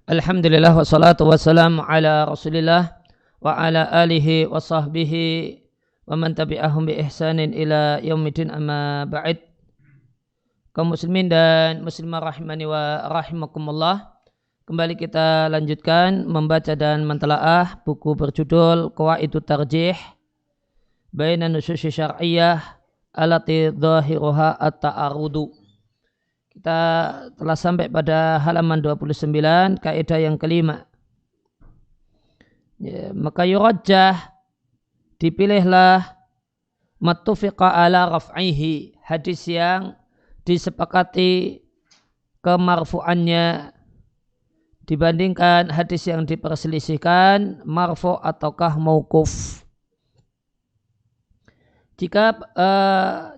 Alhamdulillah wassalatu wassalamu ala rasulillah wa ala alihi wa sahbihi wa man tabi'ahum bi ihsanin ila yaumidin amma ba'id. Kaum muslimin dan muslimah rahimani wa rahimakumullah. Kembali kita lanjutkan membaca dan mentelaah buku berjudul Qawaidut Tarjih Baina Nususi Syar'iyyah Allati Dhahiruha At-Ta'arudu. Kita telah sampai pada halaman 29, kaidah yang kelima. Maka yurajjah, dipilihlah mattufiqa ala raf'ihi, hadis yang disepakati kemarfu'annya dibandingkan hadis yang diperselisihkan marfu' ataukah mauquf. Jika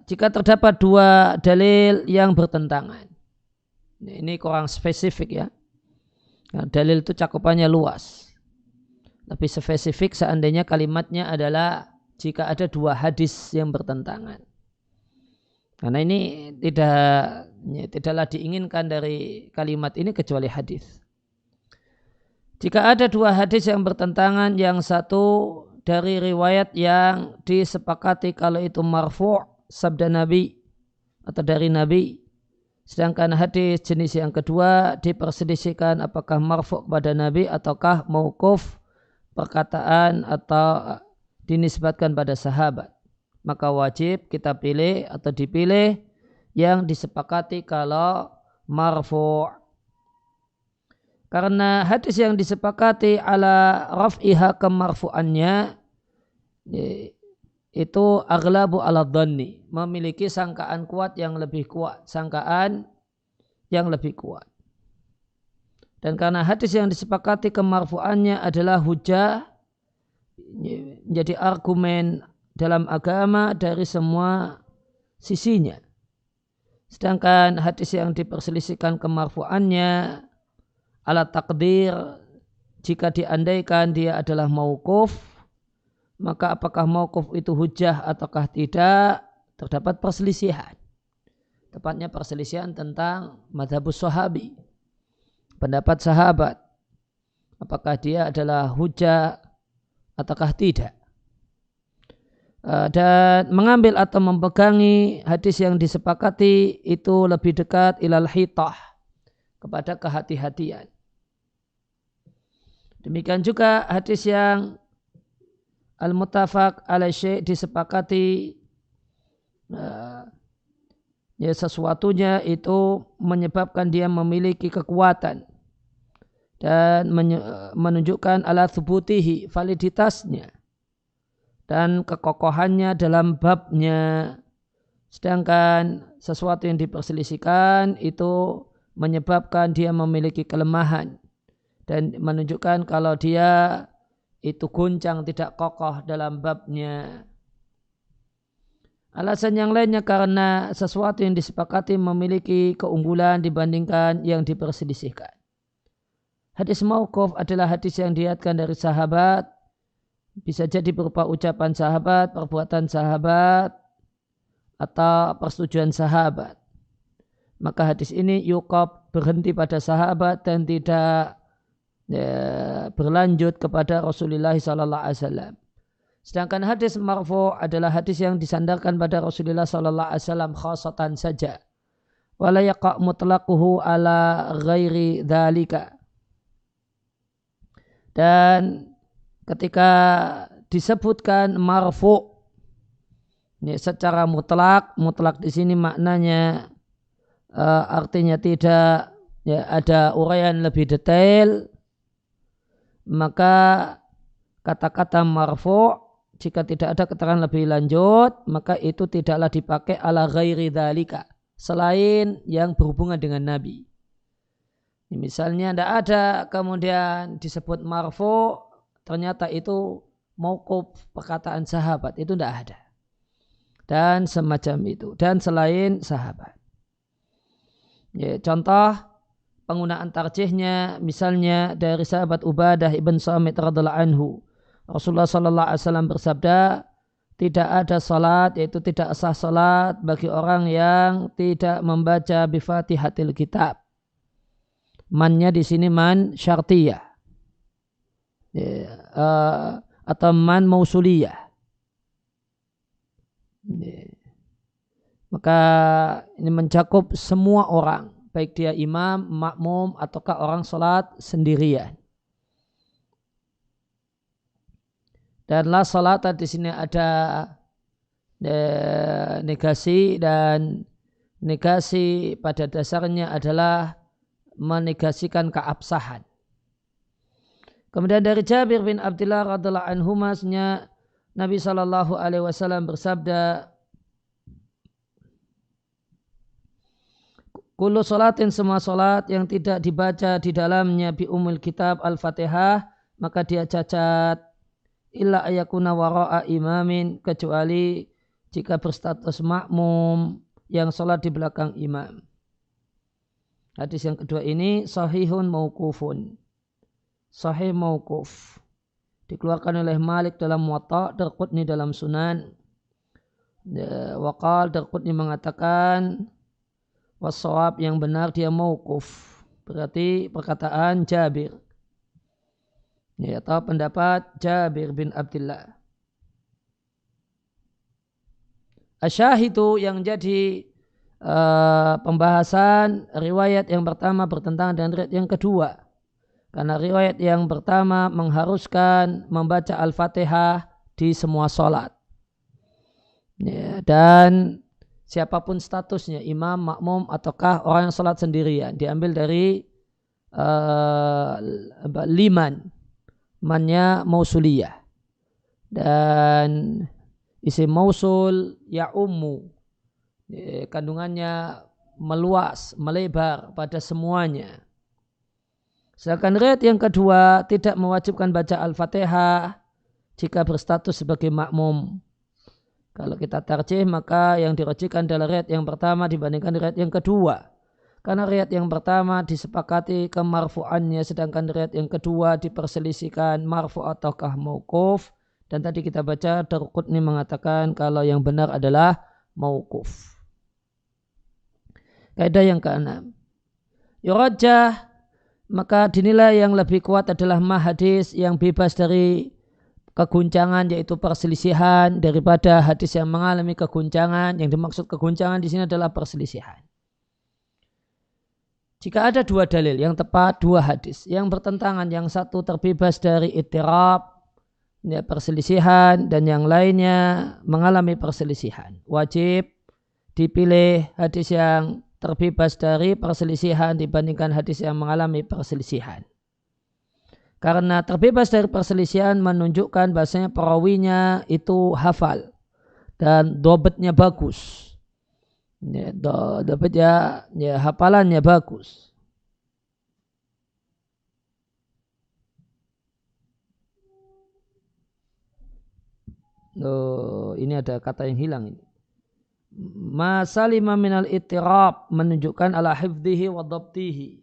terdapat dua dalil yang bertentangan, ini kurang spesifik ya. Dalil itu cakupannya luas. Lebih spesifik seandainya kalimatnya adalah jika ada dua hadis yang bertentangan. Karena ini tidaklah diinginkan dari kalimat ini kecuali hadis. Jika ada dua hadis yang bertentangan, yang satu dari riwayat yang disepakati kalau itu marfu' sabda Nabi atau dari Nabi, sedangkan hadis jenis yang kedua diperselisihkan apakah marfu' kepada Nabi ataukah mauquf, perkataan atau dinisbatkan pada sahabat. Maka wajib kita pilih atau dipilih yang disepakati kalau marfu'. Karena hadis yang disepakati ala raf'iha kemarfu'annya itu aghlabu ala dhanni, memiliki sangkaan kuat yang lebih kuat, sangkaan yang lebih kuat. Dan karena hadis yang disepakati kemarfu'annya adalah hujah, menjadi argumen dalam agama dari semua sisinya. Sedangkan hadis yang diperselisihkan kemarfu'annya ala takdir, jika diandaikan dia adalah mauquf, maka apakah mauquf itu hujah ataukah tidak, terdapat perselisihan. Tepatnya perselisihan tentang madhabus sahabi, pendapat sahabat, apakah dia adalah hujah ataukah tidak. Dan mengambil atau memegangi hadis yang disepakati itu lebih dekat ilal hitah, kepada kehati-hatian. Demikian juga hadis yang al-muttafaq alaih disepakati ya sesuatunya itu menyebabkan dia memiliki kekuatan dan menunjukkan ala thubutihi, validitasnya dan kekokohannya dalam babnya. Sedangkan sesuatu yang diperselisihkan itu menyebabkan dia memiliki kelemahan dan menunjukkan kalau dia itu guncang, tidak kokoh dalam babnya. Alasan yang lainnya karena sesuatu yang disepakati memiliki keunggulan dibandingkan yang diperselisihkan. Hadis mauquf adalah hadis yang diriwayatkan dari sahabat, bisa jadi berupa ucapan sahabat, perbuatan sahabat, atau persetujuan sahabat. Maka hadis ini yuqab, berhenti pada sahabat dan tidak berlanjut kepada Rasulullah SAW. Sedangkan hadis marfu' adalah hadis yang disandarkan pada Rasulullah SAW khasatan saja. Wala yaqa' mutlaquhu ala ghairi dhalika. Dan ketika disebutkan marfu' secara mutlak di sini maknanya artinya tidak ada uraian lebih detail, maka kata-kata marfu' jika tidak ada keterangan lebih lanjut, maka itu tidaklah dipakai ala ghairi dzalika, selain yang berhubungan dengan Nabi. Misalnya tidak ada kemudian disebut marfu', ternyata itu mauquf, perkataan sahabat, itu tidak ada. Dan semacam itu, dan selain sahabat. Ya, contoh penggunaan tarjihnya misalnya dari sahabat Ubadah ibn Samit radhiallahu anhu. Rasulullah sallallahu alaihi wasallam bersabda, tidak ada salat, yaitu tidak sah salat bagi orang yang tidak membaca bi Fatihatil Kitab. Mannya di sini man syartiyah, atau man mausuliyah. Maka ini mencakup semua orang, baik dia imam, makmum, ataukah orang sholat sendirian. Dan la salat di sini ada negasi, dan negasi pada dasarnya adalah menegasikan keabsahan. Kemudian dari Jabir bin Abdullah radhiallahu anhu Nabi sallallahu alaihi wasallam bersabda, kullu salatin, semua salat yang tidak dibaca di dalamnya bi umul kitab al-Fatihah maka dia cacat, illa ayakuna wara'a imamin, kecuali jika berstatus makmum yang salat di belakang imam. Hadis yang kedua ini sahihun mauqufun, sahih mauquf, dikeluarkan oleh Malik dalam Muwatta, Darqutni dalam Sunan. Waqal, Darqutni mengatakan was-shawab, yang benar dia mauquf, berarti perkataan Jabir, atau pendapat Jabir bin Abdullah. Asyahidu, yang jadi pembahasan riwayat yang pertama bertentangan dengan riwayat yang kedua. Karena riwayat yang pertama mengharuskan membaca Al-Fatihah di semua sholat. Dan siapapun statusnya, imam, makmum, ataukah orang yang sholat sendirian. Diambil dari liman, mannya mausuliyah. Dan isim mausul ya ummu, kandungannya meluas, melebar pada semuanya. Sedangkan riwayat yang kedua tidak mewajibkan baca Al-Fatihah jika berstatus sebagai makmum. Kalau kita tarjih, maka yang dirajihkan adalah riwayat yang pertama dibandingkan riwayat yang kedua. Karena riwayat yang pertama disepakati kemarfu'annya, sedangkan riwayat yang kedua diperselisihkan marfu' ataukah mauquf. Dan tadi kita baca Darqutni mengatakan kalau yang benar adalah mauquf. Kaidah yang keenam, yurajjah, maka dinilai yang lebih kuat adalah hadis yang bebas dari keguncangan, yaitu perselisihan, daripada hadis yang mengalami keguncangan. Yang dimaksud keguncangan di sini adalah perselisihan. Jika ada dua dalil yang tepat, dua hadis yang bertentangan, yang satu terbebas dari ittirab, perselisihan, dan yang lainnya mengalami perselisihan, wajib dipilih hadis yang terbebas dari perselisihan dibandingkan hadis yang mengalami perselisihan. Karena terbebas dari perselisihan menunjukkan bahasanya perawinya itu hafal dan dobetnya bagus. Dobetnya, hafalannya bagus. Ini ada kata yang hilang ini. Ma salima minal ittirab, menunjukkan ala hifdhihi wa dhabtihi.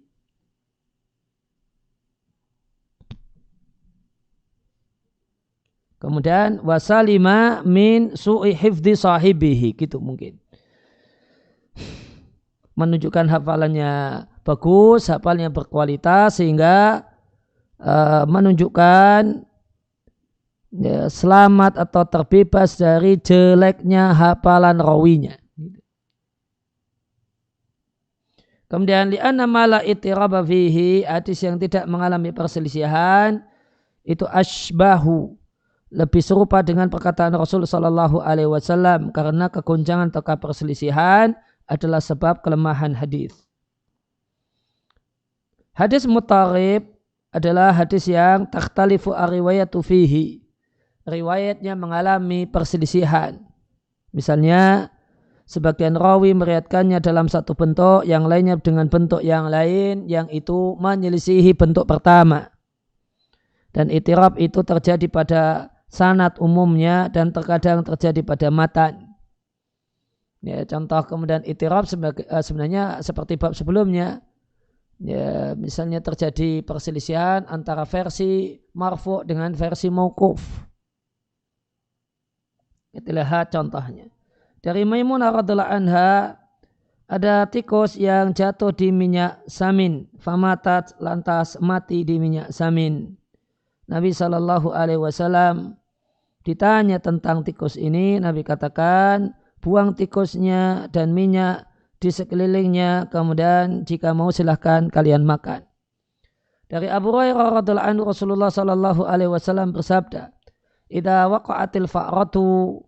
Kemudian wasalima min su'i hifdhi sahibihi, gitu mungkin. Menunjukkan hafalannya bagus, hafalnya berkualitas, sehingga menunjukkan selamat atau terbebas dari jeleknya hafalan rawinya. Kemudian li'anna ma la ittiraba fihi, hadis yang tidak mengalami perselisihan itu asbahu, lebih serupa dengan perkataan Rasul sallallahu alaihi wasallam, karena kegoncangan atau perselisihan adalah sebab kelemahan hadis. Hadis mutarib adalah hadis yang takhtalifu ar-riwayatu fihi, riwayatnya mengalami perselisihan. Misalnya sebagian rawi meriwayatkannya dalam satu bentuk, yang lainnya dengan bentuk yang lain, yang itu menyelisihi bentuk pertama. Dan ittirab itu terjadi pada sanad umumnya dan terkadang terjadi pada matan. Ya, contoh kemudian ittirab sebenarnya seperti bab sebelumnya. Ya, misalnya terjadi perselisihan antara versi marfu' dengan versi mauquf. Itulah contohnya. Dari Maimunah radhiallahu anha, Ada tikus yang jatuh di minyak samin, famatat, lantas mati di minyak samin. Nabi Shallallahu Alaihi Wasallam ditanya tentang tikus ini, Nabi katakan, buang tikusnya dan minyak di sekelilingnya, kemudian jika mau silahkan kalian makan. Dari Abu Hurairah radhiallahu anhu, Rasulullah Shallallahu Alaihi Wasallam bersabda, "Idza waqa'atil fa'ratu,"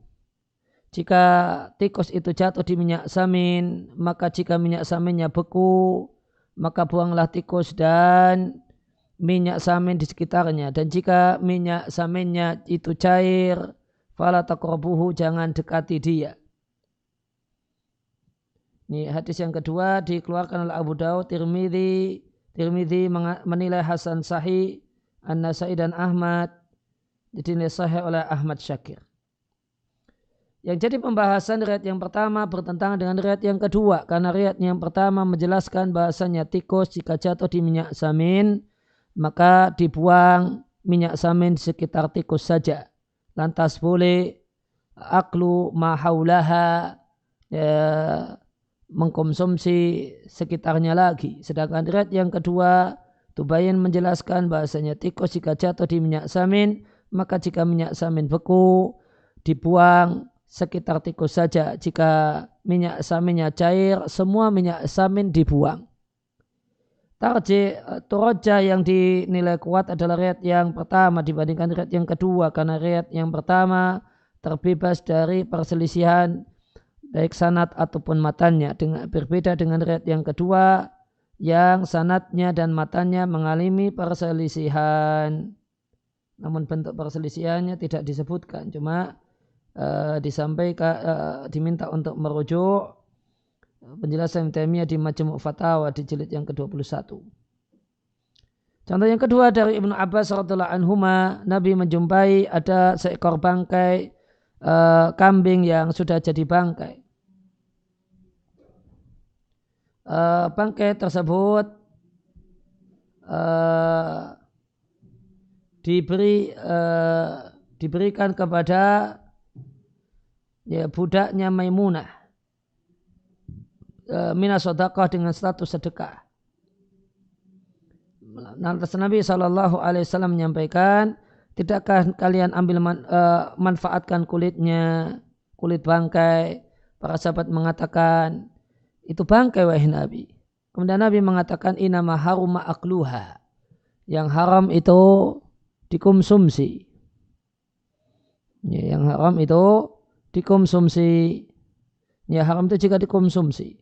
jika tikus itu jatuh di minyak samin, maka jika minyak saminnya beku, maka buanglah tikus dan minyak samin di sekitarnya. Dan jika minyak saminnya itu cair, fala taqrabuhu, jangan dekati dia. Ini hadis yang kedua dikeluarkan oleh Abu Daud, Tirmidzi menilai hasan sahih, An-Nasai dan Ahmad dinilai sahih oleh Ahmad Syakir. Yang jadi pembahasan riwayat yang pertama bertentangan dengan riwayat yang kedua, karena riwayat yang pertama menjelaskan bahasanya tikus jika jatuh di minyak samin maka dibuang minyak samin di sekitar tikus saja. Lantas boleh aklu mahaulaha, mengkonsumsi sekitarnya lagi. Sedangkan riwayat yang kedua Tubayin menjelaskan bahasanya tikus jika jatuh di minyak samin maka jika minyak samin beku dibuang sekitar tikus saja. Jika minyak saminnya cair, semua minyak samin dibuang. Turaja yang dinilai kuat adalah riwayat yang pertama dibandingkan riwayat yang kedua, karena riwayat yang pertama terbebas dari perselisihan baik sanad ataupun matannya, berbeda dengan riwayat yang kedua yang sanadnya dan matannya mengalami perselisihan. Namun bentuk perselisihannya tidak disebutkan, cuma disampaikan, diminta untuk merujuk penjelasan Taimiyah di Majmu' Fatawa di jilid yang ke-21. Contoh yang kedua dari Ibnu Abbas radhiyallahu anhuma, Nabi menjumpai ada seekor bangkai kambing yang sudah jadi bangkai. Bangkai tersebut diberikan kepada budaknya Maimunah minas sedekah dengan status sedekah. Lantas Nabi SAW menyampaikan, tidakkah kalian ambil manfaatkan kulitnya, kulit bangkai? Para sahabat mengatakan, itu bangkai wahai Nabi. Kemudian Nabi mengatakan, inama haruma akluha, yang haram itu dikonsumsi. Yang haram itu dikonsumsi. Ya, haram itu jika dikonsumsi.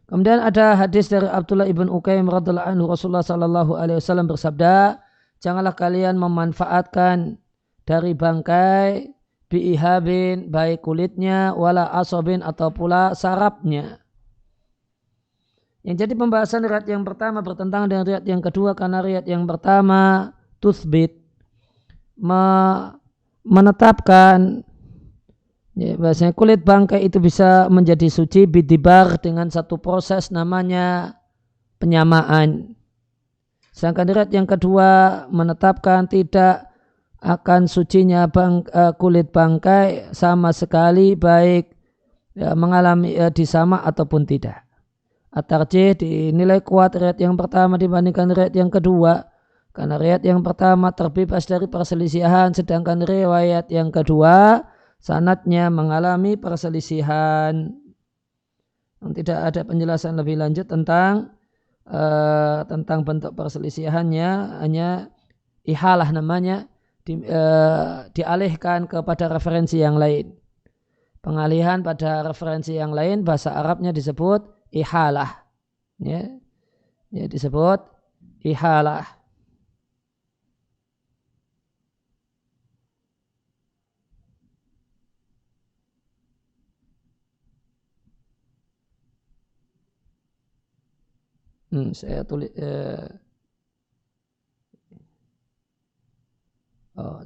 Kemudian ada hadis dari Abdullah ibn Uqaim radhiallahu anhu, Rasulullah sallallahu alaihi wasallam bersabda, janganlah kalian memanfaatkan dari bangkai biihabin, baik kulitnya, wala asobin, atau pula sarapnya. Yang jadi pembahasan riwayat yang pertama bertentangan dengan riwayat yang kedua, karena riwayat yang pertama tuthbit, menetapkan bahasanya kulit bangkai itu bisa menjadi suci bidibar dengan satu proses namanya penyamaan. Sedangkan riwayat yang kedua menetapkan tidak akan sucinya kulit bangkai sama sekali, baik mengalami disama ataupun tidak. At-tarjih dinilai kuat riwayat yang pertama dibandingkan riwayat yang kedua, karena riwayat yang pertama terbebas dari perselisihan, sedangkan riwayat yang kedua sanadnya mengalami perselisihan. Tidak ada penjelasan lebih lanjut tentang bentuk perselisihannya, hanya ihalah namanya, dialihkan kepada referensi yang lain. Pengalihan pada referensi yang lain, bahasa Arabnya disebut ihalah. Ya, disebut ihalah. Saya tulis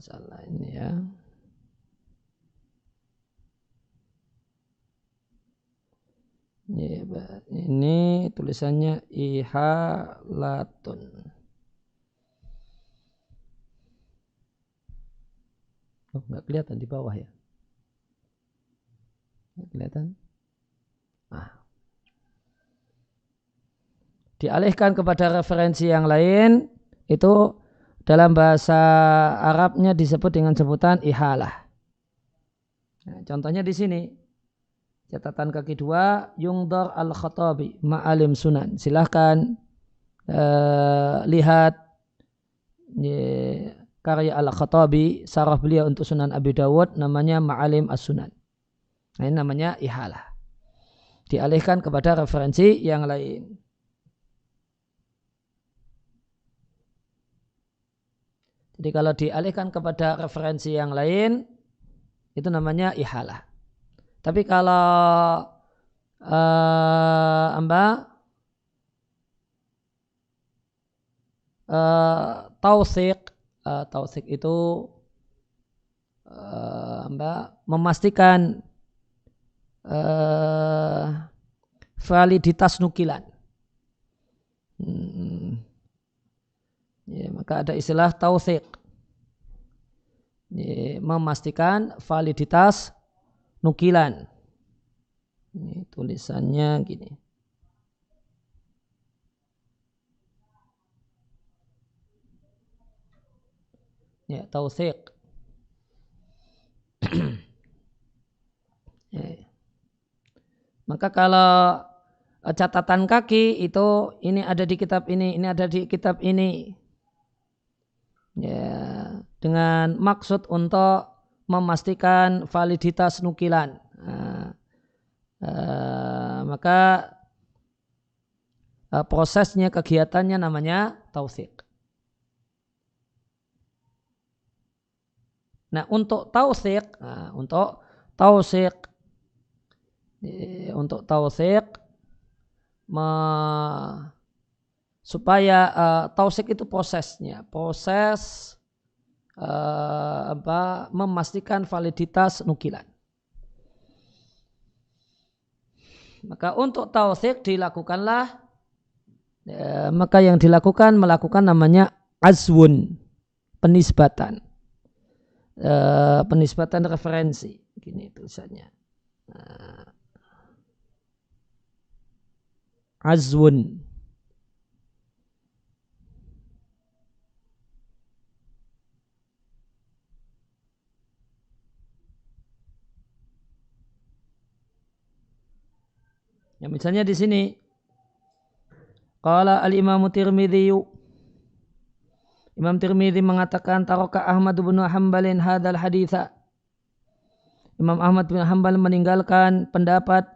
salah ini ya. Ini tulisannya ihalatun. Oh, nggak kelihatan di bawah ya? Nggak kelihatan? dialihkan kepada referensi yang lain, itu dalam bahasa Arabnya disebut dengan sebutan ihalah. Nah, contohnya di sini catatan kaki 2, Yungdar al-Khattabi ma'alim sunan. Silahkan lihat karya al-Khattabi, sarah beliau untuk Sunan Abi Dawud, namanya Ma'alim as-Sunan. Nah, ini namanya ihalah. Dialihkan kepada referensi yang lain. Jadi kalau dialihkan kepada referensi yang lain, itu namanya ihalah. Tapi kalau tautsik itu memastikan validitas nukilan. Ya, maka ada istilah tautsik, memastikan validitas nukilan. Ini tulisannya gini. Ya, tautsik. Ya. Maka kalau catatan kaki itu ini ada di kitab ini ada di kitab ini. Ya, dengan maksud untuk memastikan validitas nukilan. Maka prosesnya, kegiatannya namanya tautsik. Nah, untuk tautsik supaya tautsik itu prosesnya, memastikan validitas nukilan. Maka untuk tautsik melakukan namanya azwun, penisbatan. Penisbatan referensi, gini tulisannya. Azwun. Ya, misalnya di sini qala al-Imam Tirmidzi, Imam Tirmidzi mengatakan taraka Ahmad bin Hanbalin hadzal haditsa. Imam Ahmad bin Hanbal meninggalkan berpendapat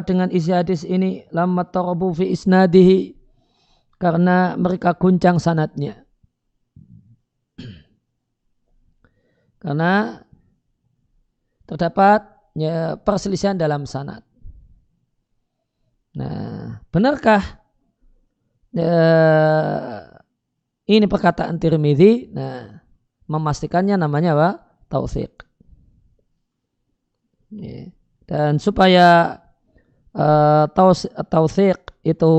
dengan isi hadis ini lamma tarabu fi isnadihi, karena mereka guncang sanadnya. Karena terdapat perselisihan dalam sanad. Nah, benarkah ini perkataan Tirmidzi? Nah, memastikannya namanya apa? Tautsik. Dan supaya tautsik itu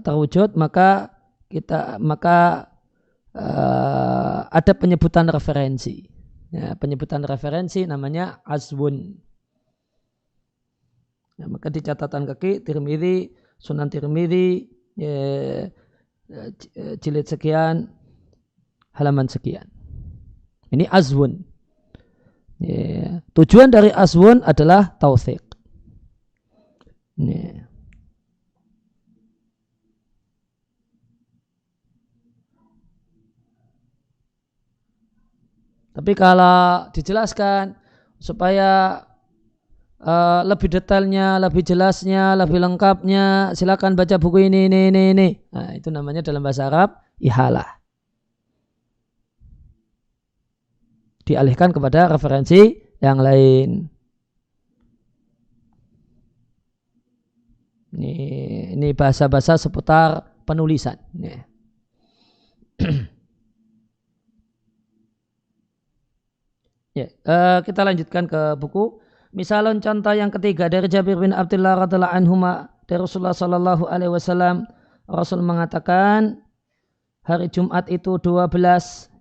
terwujud, maka ada penyebutan referensi. Ya, penyebutan referensi namanya azwun. Ya, maka di catatan kaki Tirmidzi, Sunan Tirmidzi, jilid sekian, halaman sekian. Ini azwun. Ya, tujuan dari azwun adalah tautsik. Ya. Tapi kalau dijelaskan supaya lebih detailnya, lebih jelasnya, lebih lengkapnya, silakan baca buku ini. Nah, itu namanya dalam bahasa Arab ihalah. Dialihkan kepada referensi yang lain. Ini bahasa-bahasa seputar penulisan. Ya, kita lanjutkan ke buku. Misalnya contoh yang ketiga dari Jabir bin Abdullah radhiyallahu anhuma dari Rasulullah sallallahu alaihi wasallam, Rasul mengatakan hari Jumat itu 12,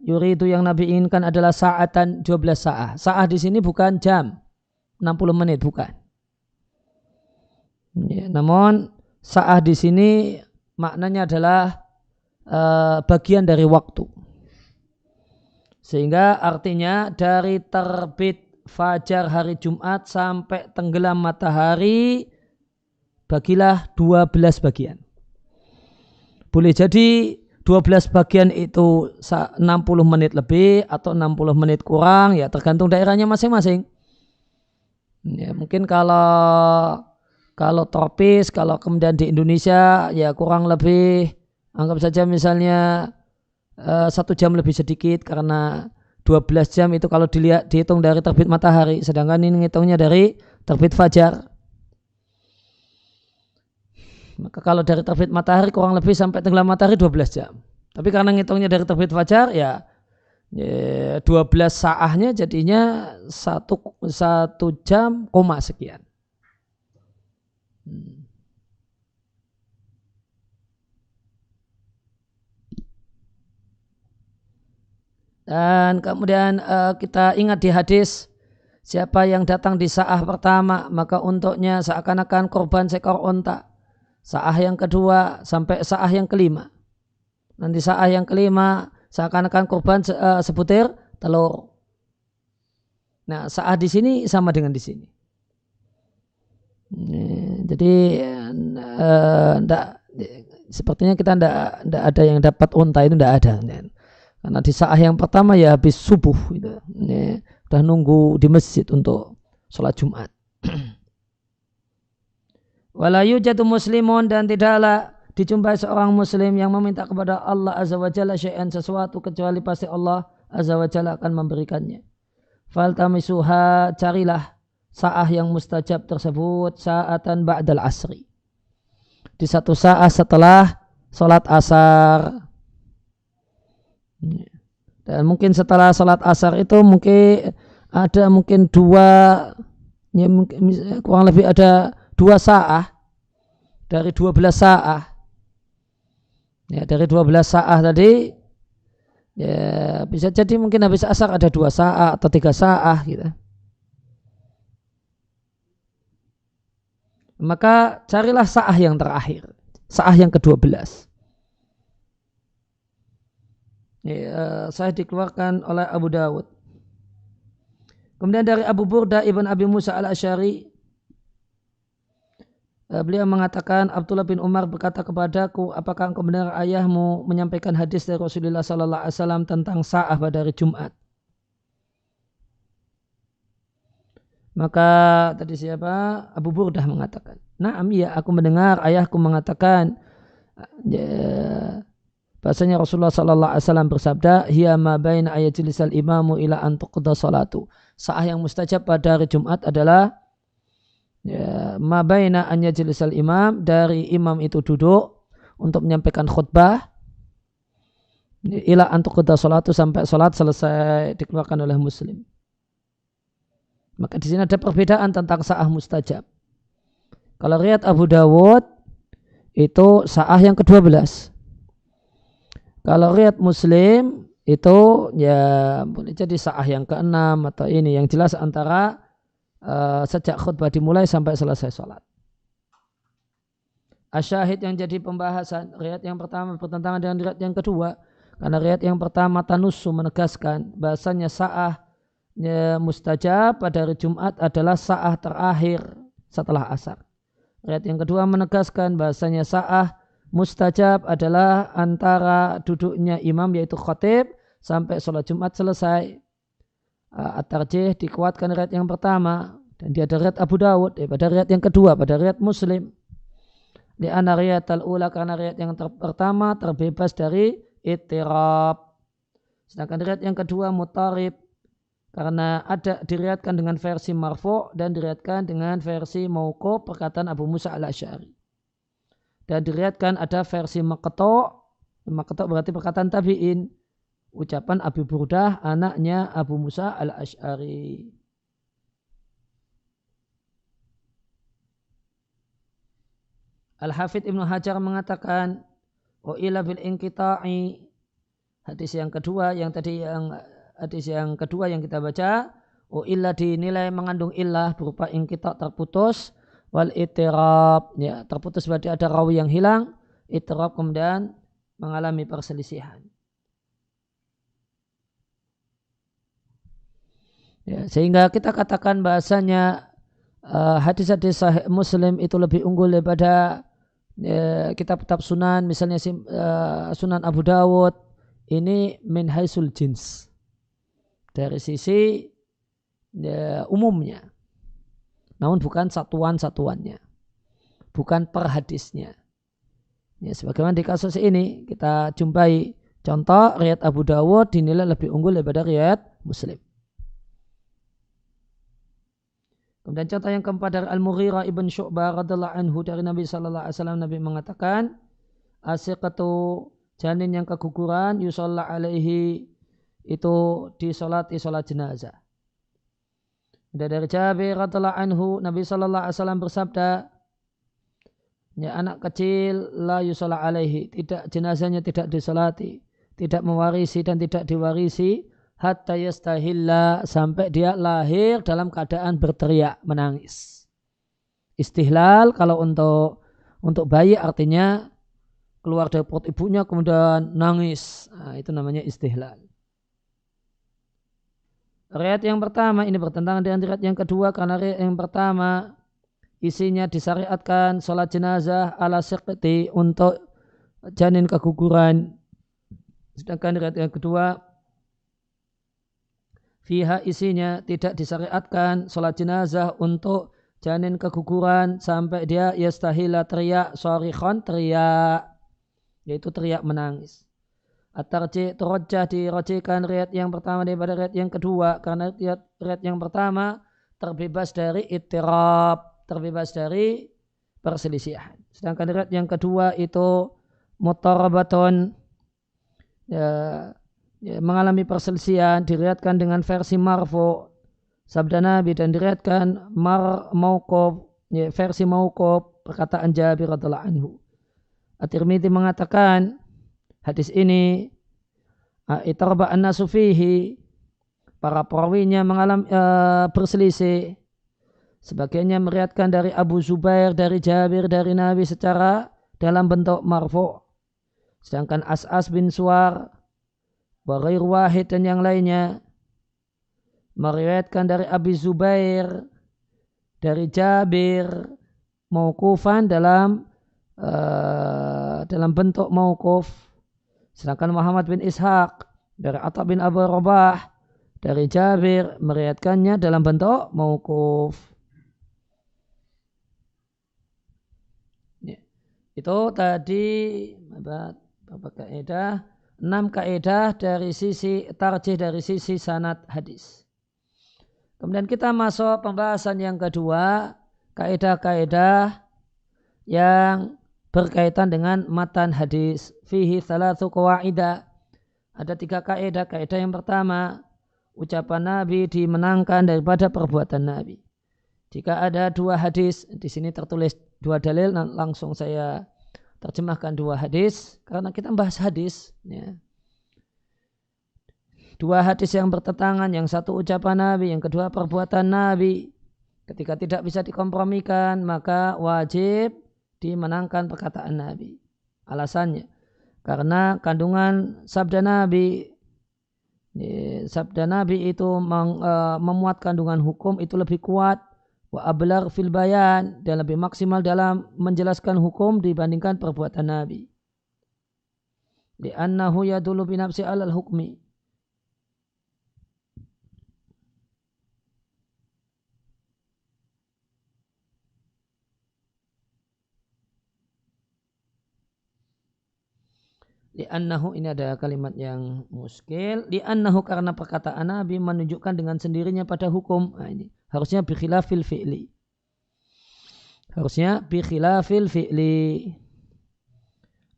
yuridu yang Nabi inginkan adalah sa'atan 12 sa'ah. Sa'ah di sini bukan jam 60 menit, bukan. Ya, namun Sa'ah di sini maknanya adalah bagian dari waktu. Sehingga artinya dari terbit fajar hari Jumat sampai tenggelam matahari bagilah 12 bagian. Boleh jadi 12 bagian itu 60 menit lebih atau 60 menit kurang, ya tergantung daerahnya masing-masing. Ya, mungkin kalau tropis, kalau kemudian di Indonesia ya kurang lebih, anggap saja misalnya 1 jam lebih sedikit, karena 12 jam itu kalau dihitung dari terbit matahari, sedangkan ini ngitungnya dari terbit fajar. Maka kalau dari terbit matahari kurang lebih sampai tenggelam matahari 12 jam. Tapi karena ngitungnya dari terbit fajar ya 12 sa'ahnya jadinya 1 jam koma sekian. Dan kemudian kita ingat di hadis, siapa yang datang di sa'ah pertama maka untuknya seakan-akan korban seekor onta. Sa'ah yang kedua sampai sa'ah yang kelima. Nanti sa'ah yang kelima seakan-akan korban sebutir telur. Nah, sa'ah di sini sama dengan di sini. Jadi sepertinya kita tidak ada yang dapat unta, itu tidak ada. Karena di sa'ah yang pertama ya habis subuh gitu. Udah nunggu di masjid untuk sholat Jumat. Wala yujadu muslimun, dan tidaklah dijumpai seorang muslim yang meminta kepada Allah Azza wa Jalla syai'an sesuatu kecuali pasti Allah Azza wa Jalla akan memberikannya. Faltamisuha, carilah sa'ah yang mustajab tersebut sa'atan ba'dal asri. Di satu saat setelah sholat asar. Dan mungkin setelah sholat asar itu mungkin ada dua, ya mungkin kurang lebih ada 2 sa'ah dari 12 sa'ah. Ya, dari 12 sa'ah tadi ya bisa jadi mungkin habis asar ada 2 sa'ah atau 3 sa'ah gitu. Maka carilah sa'ah yang terakhir, sa'ah yang ke-12. Saya dikeluarkan oleh Abu Dawud. Kemudian dari Abu Burda ibn Abi Musa al-Asy'ari, beliau mengatakan, Abdullah bin Umar berkata kepadaku, apakah engkau mendengar ayahmu menyampaikan hadis dari Rasulullah sallallahu alaihi wasallam tentang sa'ah pada hari Jumat? Maka tadi siapa? Abu Burdah mengatakan, "Na'am, ya, aku mendengar ayahku mengatakan bahasanya Rasulullah sallallahu alaihi wasallam bersabda, hiya ma baina ayajlisal imamu ila an tuqda salatu." Sa'ah yang mustajab pada hari Jumat adalah ma baina an yajlisal imam, dari imam itu duduk untuk menyampaikan khutbah, ila an tuqda salatu, sampai salat selesai, dikeluarkan oleh Muslim. Maka di sini ada perbedaan tentang sa'ah mustajab. Kalau riwayat Abu Dawud itu sa'ah yang ke-12. Kalau riwayat Muslim itu ya boleh jadi sa'ah yang ke-6 atau ini, yang jelas antara sejak khutbah dimulai sampai selesai sholat. Asyahid yang jadi pembahasan, riwayat yang pertama bertentangan dengan riwayat yang kedua, karena riwayat yang pertama tanussu menegaskan bahasanya sa'ah mustajab pada hari Jumat adalah sa'ah terakhir setelah asar. Riwayat yang kedua menegaskan bahasanya sa'ah mustajab adalah antara duduknya imam yaitu khatib sampai sholat Jumat selesai. At-tarjih dikuatkan riwayat yang pertama, dan dia ada riwayat Abu Dawud pada riwayat yang kedua, pada riwayat Muslim. Li'anna riwayat al-ula, karena riwayat yang pertama terbebas dari ittirab. Sedangkan riwayat yang kedua mutarib, karena ada diriwayatkan dengan versi marfu' dan diriwayatkan dengan versi mauquf perkataan Abu Musa al-Asy'ari. Dan diriwayatkan ada versi maqtu', berarti perkataan tabi'in, ucapan Abu Burdah anaknya Abu Musa al-Asy'ari. Al-Hafidh Ibnu Hajar mengatakan, wa ila bil inqita'i, hadis yang kedua yang tadi hadis yang kedua yang kita baca, illa dinilai mengandung illah berupa inqita' terputus, wal itirab, ya, terputus berarti ada rawi yang hilang, itirab kemudian mengalami perselisihan. Ya, sehingga kita katakan bahasanya hadis-hadis sahih Muslim itu lebih unggul daripada kitab-kitab sunan, misalnya Sunan Abu Dawud, ini min haisul jins, dari sisi umumnya, namun bukan satuan-satuannya, bukan per hadisnya. Ya, sebagaimana di kasus ini kita jumpai contoh riwayat Abu Dawud dinilai lebih unggul daripada riwayat Muslim. Kemudian contoh yang keempat dari Al-Mughirah ibn Syu'bah radhiallahu anhu dari Nabi sallallahu alaihi wasallam, Nabi mengatakan asiqatu, janin yang keguguran, yusalla alaihi, itu disolati sholat jenazah. Dan dari Jabir radhiallahu anhu, Nabi sallallahu alaihi wasallam bersabda, ya, anak kecil la yusalla alaihi, tidak, jenazahnya tidak disolati, tidak mewarisi dan tidak diwarisi hatta yastahilla, sampai dia lahir dalam keadaan berteriak menangis. Istihlal kalau untuk bayi artinya keluar dari perut ibunya kemudian nangis. Nah, itu namanya istihlal. Riwayat yang pertama ini bertentangan dengan riwayat yang kedua, karena riwayat yang pertama isinya disyariatkan sholat jenazah ala siqti, untuk janin keguguran. Sedangkan riwayat yang kedua fiha, isinya tidak disyariatkan sholat jenazah untuk janin keguguran sampai dia yastahila, teriak, sharikhon, teriak, yaitu teriak menangis. At-tarjih, turajjah, dirajihkan riwayat yang pertama daripada riwayat yang kedua, karena riwayat yang pertama terbebas dari ittirab, terbebas dari perselisihan. Sedangkan riwayat yang kedua itu mutarabatun, mengalami perselisihan, diriwayatkan dengan versi marfu, sabda Nabi, dan diriwayatkan mauquf, versi mauquf, perkataan Jabir radhiyallahu anhu. At-Tirmidzi mengatakan hadis ini itarba an-nasu fihi, para perawinya mengalami berselisih. Sebagiannya meriwayatkan dari Abu Zubair, dari Jabir, dari Nabi secara dalam bentuk marfu. Sedangkan As'as bin Suwar, Baghair Wahid dan yang lainnya meriwayatkan dari Abi Zubair, dari Jabir, mauqufan dalam bentuk mauquf. Sedangkan Muhammad bin Ishaq dari Atha bin Abu Rabah, dari Jabir, meriwayatkannya dalam bentuk mauquf. Itu tadi berapa kaidah? 6 kaidah dari sisi tarjih, dari sisi sanad hadis. Kemudian kita masuk pembahasan yang kedua, kaidah-kaidah yang berkaitan dengan matan hadis. Fihi thalathu qawaidah. Ada 3 kaidah. Kaidah yang pertama, ucapan Nabi dimenangkan daripada perbuatan Nabi. Jika ada 2 hadis, di sini tertulis 2 dalil, langsung saya terjemahkan 2 hadis karena kita bahas hadis, ya. 2 hadis yang bertentangan, yang satu ucapan Nabi, yang kedua perbuatan Nabi. Ketika tidak bisa dikompromikan, maka wajib dimenangkan perkataan Nabi. Alasannya karena kandungan sabda Nabi itu memuat kandungan hukum itu lebih kuat, wa ablar fil bayan, dan lebih maksimal dalam menjelaskan hukum dibandingkan perbuatan Nabi. Li'annahu yadullu binafsi alal hukmi. Li'annahu, ini ada kalimat yang muskil. Li'annahu, karena perkataan Nabi menunjukkan dengan sendirinya pada hukum. Nah, ini harusnya bi khilafil fi'li. Harusnya bi khilafil fi'li.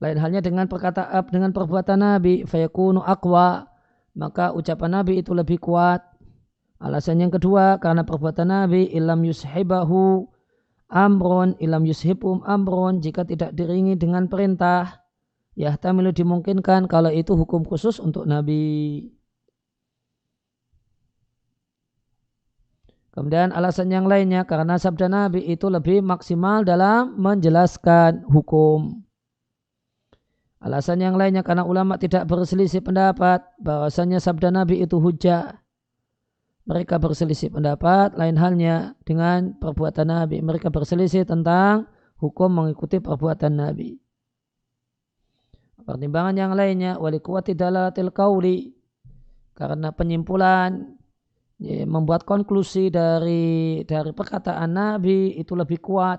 Lain halnya dengan perkataan, dengan perbuatan Nabi, fayakunu aqwa, maka ucapan Nabi itu lebih kuat. Alasan yang kedua, karena perbuatan Nabi ilam yushibahu amrun, ilam yushibum amrun, jika tidak diringi dengan perintah, yahtamilu, dimungkinkan kalau itu hukum khusus untuk Nabi. Kemudian alasan yang lainnya karena sabda Nabi itu lebih maksimal dalam menjelaskan hukum. Alasan yang lainnya karena ulama tidak berselisih pendapat bahwasanya sabda Nabi itu hujjah. Mereka berselisih pendapat, lain halnya dengan perbuatan Nabi. Mereka berselisih tentang hukum mengikuti perbuatan Nabi. Pertimbangan yang lainnya, wali kuwati dalalatil qauli, karena penyimpulan membuat konklusi dari perkataan Nabi itu lebih kuat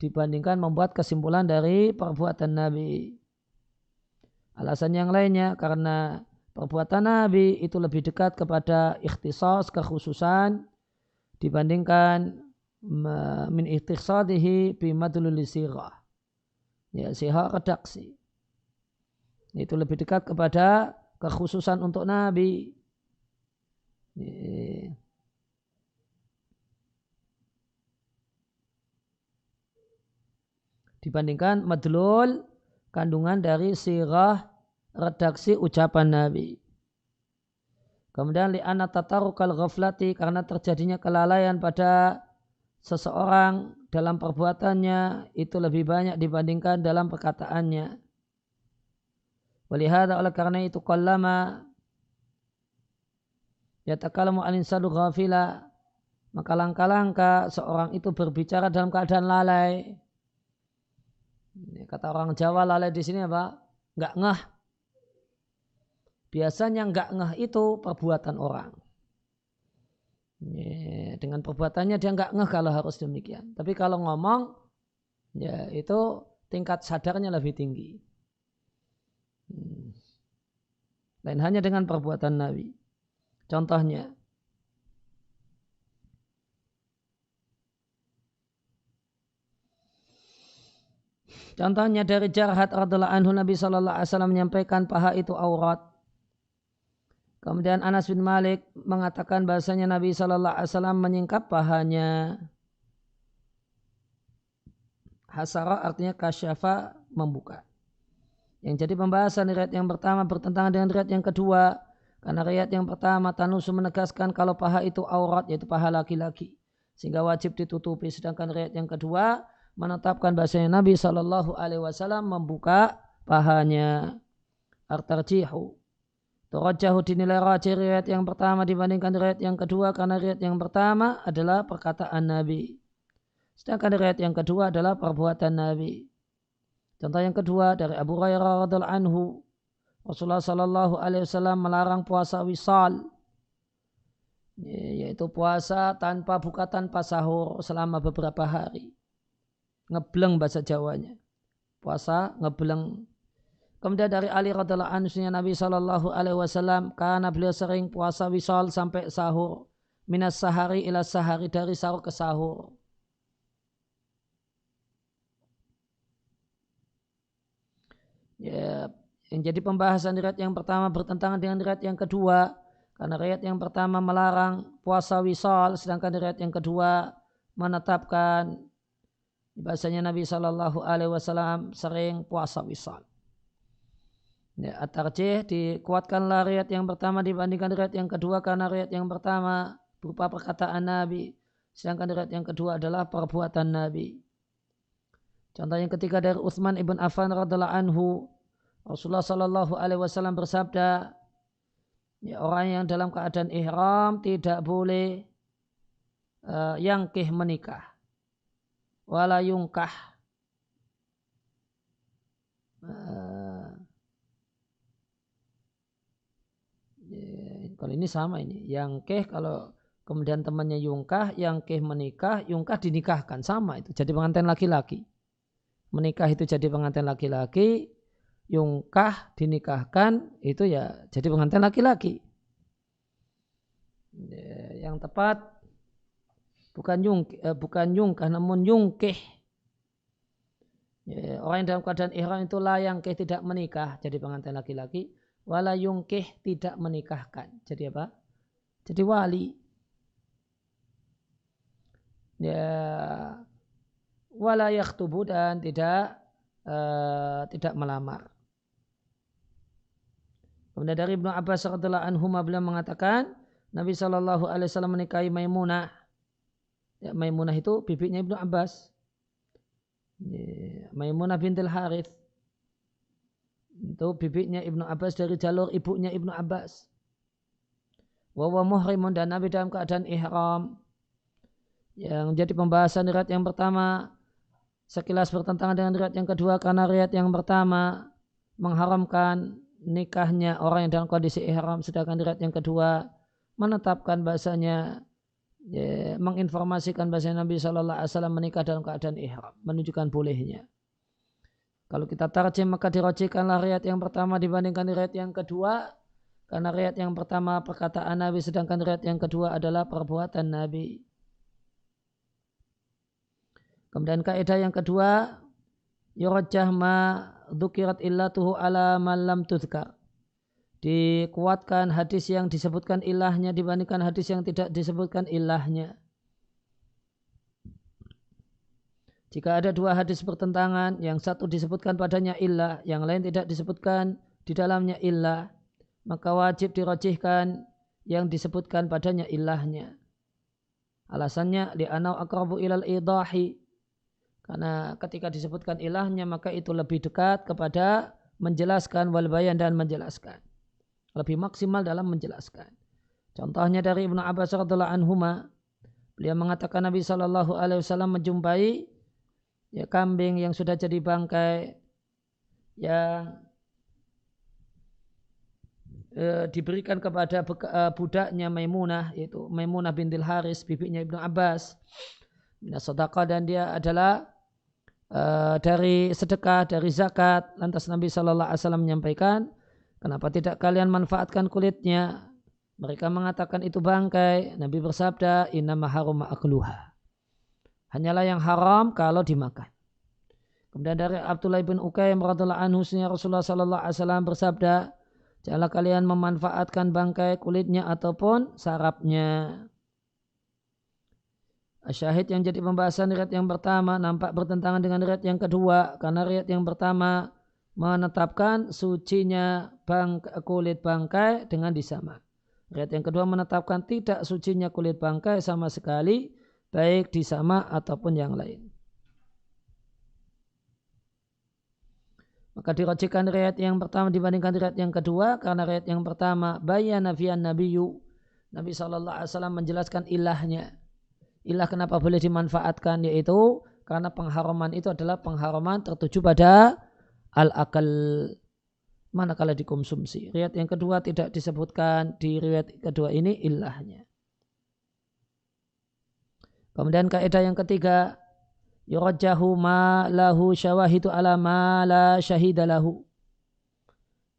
dibandingkan membuat kesimpulan dari perbuatan Nabi. Alasan yang lainnya karena perbuatan Nabi itu lebih dekat kepada ikhtisas, kekhususan dibandingkan min ikhtisadihi bimadlul sirah. Ya, sihah redaksi. Itu lebih dekat kepada kekhususan untuk Nabi. Dibandingkan madlul kandungan dari sirah redaksi ucapan Nabi. Kemudian li'anna tatarukal ghaflati karena terjadinya kelalaian pada seseorang dalam perbuatannya itu lebih banyak dibandingkan dalam perkataannya. Walihada oleh karena itu qallama yatakalamu al-insanu ghafila, maka langkah-langkah seorang itu berbicara dalam keadaan lalai. Kata orang Jawa lalai di sini apa? Enggak ngeh. Biasanya enggak ngeh itu perbuatan orang. Dengan perbuatannya dia enggak ngeh kalau harus demikian. Tapi kalau ngomong, ya itu tingkat sadarnya lebih tinggi. Lain hanya dengan perbuatan Nabi. Contohnya, dari Jarhad radhiallahu anhu Nabi sallallahu alaihi wasallam menyampaikan paha itu aurat. Kemudian Anas bin Malik mengatakan bahasanya Nabi sallallahu alaihi wasallam menyingkap pahanya. Hasara artinya kasyafa, membuka. Yang jadi pembahasan riwayat yang pertama bertentangan dengan riwayat yang kedua. Karena riwayat yang pertama Tanusu menegaskan kalau paha itu aurat, yaitu paha laki-laki, sehingga wajib ditutupi. Sedangkan riwayat yang kedua menetapkan bahasanya Nabi SAW membuka pahanya. Artarjihu, turajjahu dinilai rajih riwayat yang pertama dibandingkan riwayat yang kedua karena riwayat yang pertama adalah perkataan Nabi, sedangkan riwayat yang kedua adalah perbuatan Nabi. Contoh yang kedua dari Abu Hurairah radhiallahu anhu, Rasulullah sallallahu alaihi wasallam melarang puasa wisal, yaitu puasa tanpa buka tanpa sahur selama beberapa hari. Ngebleng bahasa Jawanya. Puasa ngebleng. Kemudian dari Ali radhiallahu anhu Nabi sallallahu alaihi wasallam karena beliau sering puasa wisal sampai sahur, minas sahari ila sahari, dari sahur ke sahur. Ya, yang jadi pembahasan riwayat yang pertama bertentangan dengan riwayat yang kedua karena riwayat yang pertama melarang puasa wisal, sedangkan riwayat yang kedua menetapkan bahasanya Nabi Shallallahu Alaihi Wasallam sering puasa wisal. Ya, at-tarjih dikuatkanlah riwayat yang pertama dibandingkan riwayat yang kedua karena riwayat yang pertama berupa perkataan Nabi, sedangkan riwayat yang kedua adalah perbuatan Nabi. Contoh yang ketiga dari Utsman ibn Affan radhiallahu anhu, Rasulullah sallallahu alaihi wasallam bersabda, ya, orang yang dalam keadaan ihram tidak boleh yangkih menikah, wala yungkah. Kalau ini sama ini, yangkih kalau kemudian temannya yungkah, yangkih menikah, yungkah dinikahkan, sama itu jadi pengantin laki-laki. Menikah itu jadi pengantin laki-laki, yungkah dinikahkan itu ya jadi pengantin laki-laki. Yang tepat bukan yungkah namun yungkih. Orang yang dalam keadaan ihram itu la yangkih, tidak menikah jadi pengantin laki-laki, wala yungkih tidak menikahkan. Jadi apa? Jadi wali. Ya, wala yakhtubu, dan tidak melamar. Kemudian dari Ibnu Abbas radhiyallahu anhu beliau mengatakan, Nabi SAW menikahi Maimunah. Ya, Maimunah itu bibinya Ibnu Abbas. Ya, Maimunah bintil Harith. Itu bibinya Ibnu Abbas dari jalur ibunya Ibnu Abbas. Wa muhrimun, dan Nabi dalam keadaan ihram. Yang jadi pembahasan riwayat yang pertama sekilas bertentangan dengan riwayat yang kedua, karena riwayat yang pertama mengharamkan nikahnya orang yang dalam kondisi ihram, sedangkan riwayat yang kedua menetapkan bahasanya, ya, menginformasikan bahasanya Nabi SAW menikah dalam keadaan ihram, menunjukkan bolehnya. Kalau kita tarjim maka dirojihkanlah riwayat yang pertama dibandingkan riwayat yang kedua, karena riwayat yang pertama perkataan Nabi, sedangkan riwayat yang kedua adalah perbuatan Nabi. Kemudian kaidah yang kedua, yurajjah ma dzukirat illatuhu ala man lam tuzkar. Dikuatkan hadis yang disebutkan ilahnya dibandingkan hadis yang tidak disebutkan ilahnya. Jika ada dua hadis bertentangan, yang satu disebutkan padanya illah, yang lain tidak disebutkan di dalamnya illah, maka wajib dirajihkan yang disebutkan padanya ilahnya. Alasannya li'anau aqrabu ilal idahi, karena ketika disebutkan ilahnya maka itu lebih dekat kepada menjelaskan wal bayan dan menjelaskan, lebih maksimal dalam menjelaskan. Contohnya dari Ibnu Abbas radhiyallahu anhuma, beliau mengatakan Nabi SAW menjumpai, ya, kambing yang sudah jadi bangkai yang diberikan kepada budaknya Maimunah, yaitu Maimunah bintil Haris, bibinya Ibnu Abbas, minas sedekah, dan dia adalah dari sedekah, dari zakat. Lantas Nabi SAW menyampaikan, kenapa tidak kalian manfaatkan kulitnya? Mereka mengatakan itu bangkai. Nabi bersabda, innama haruma akluha, hanyalah yang haram kalau dimakan. Kemudian dari Abdullah bin Ukaim radhiyallahu anhu, Rasulullah SAW bersabda, janganlah kalian memanfaatkan bangkai, kulitnya ataupun sarapnya. Syahid yang jadi pembahasan riwayat yang pertama nampak bertentangan dengan riwayat yang kedua, karena riwayat yang pertama menetapkan sucinya kulit bangkai dengan disama. Riwayat yang kedua menetapkan tidak sucinya kulit bangkai sama sekali, baik disama ataupun yang lain. Maka dirajihkan riwayat yang pertama dibandingkan riwayat yang kedua, karena riwayat yang pertama bayyana fiyan nabiyyu, Nabi SAW menjelaskan ilahnya. Ilah kenapa boleh dimanfaatkan, yaitu karena pengharaman itu adalah pengharaman tertuju pada al-akal, manakala dikonsumsi. Riwayat yang kedua tidak disebutkan di riwayat kedua ini ilahnya. Kemudian kaidah yang ketiga, yurajjahu ma lahu syawahidu ala ma la syahida lahu.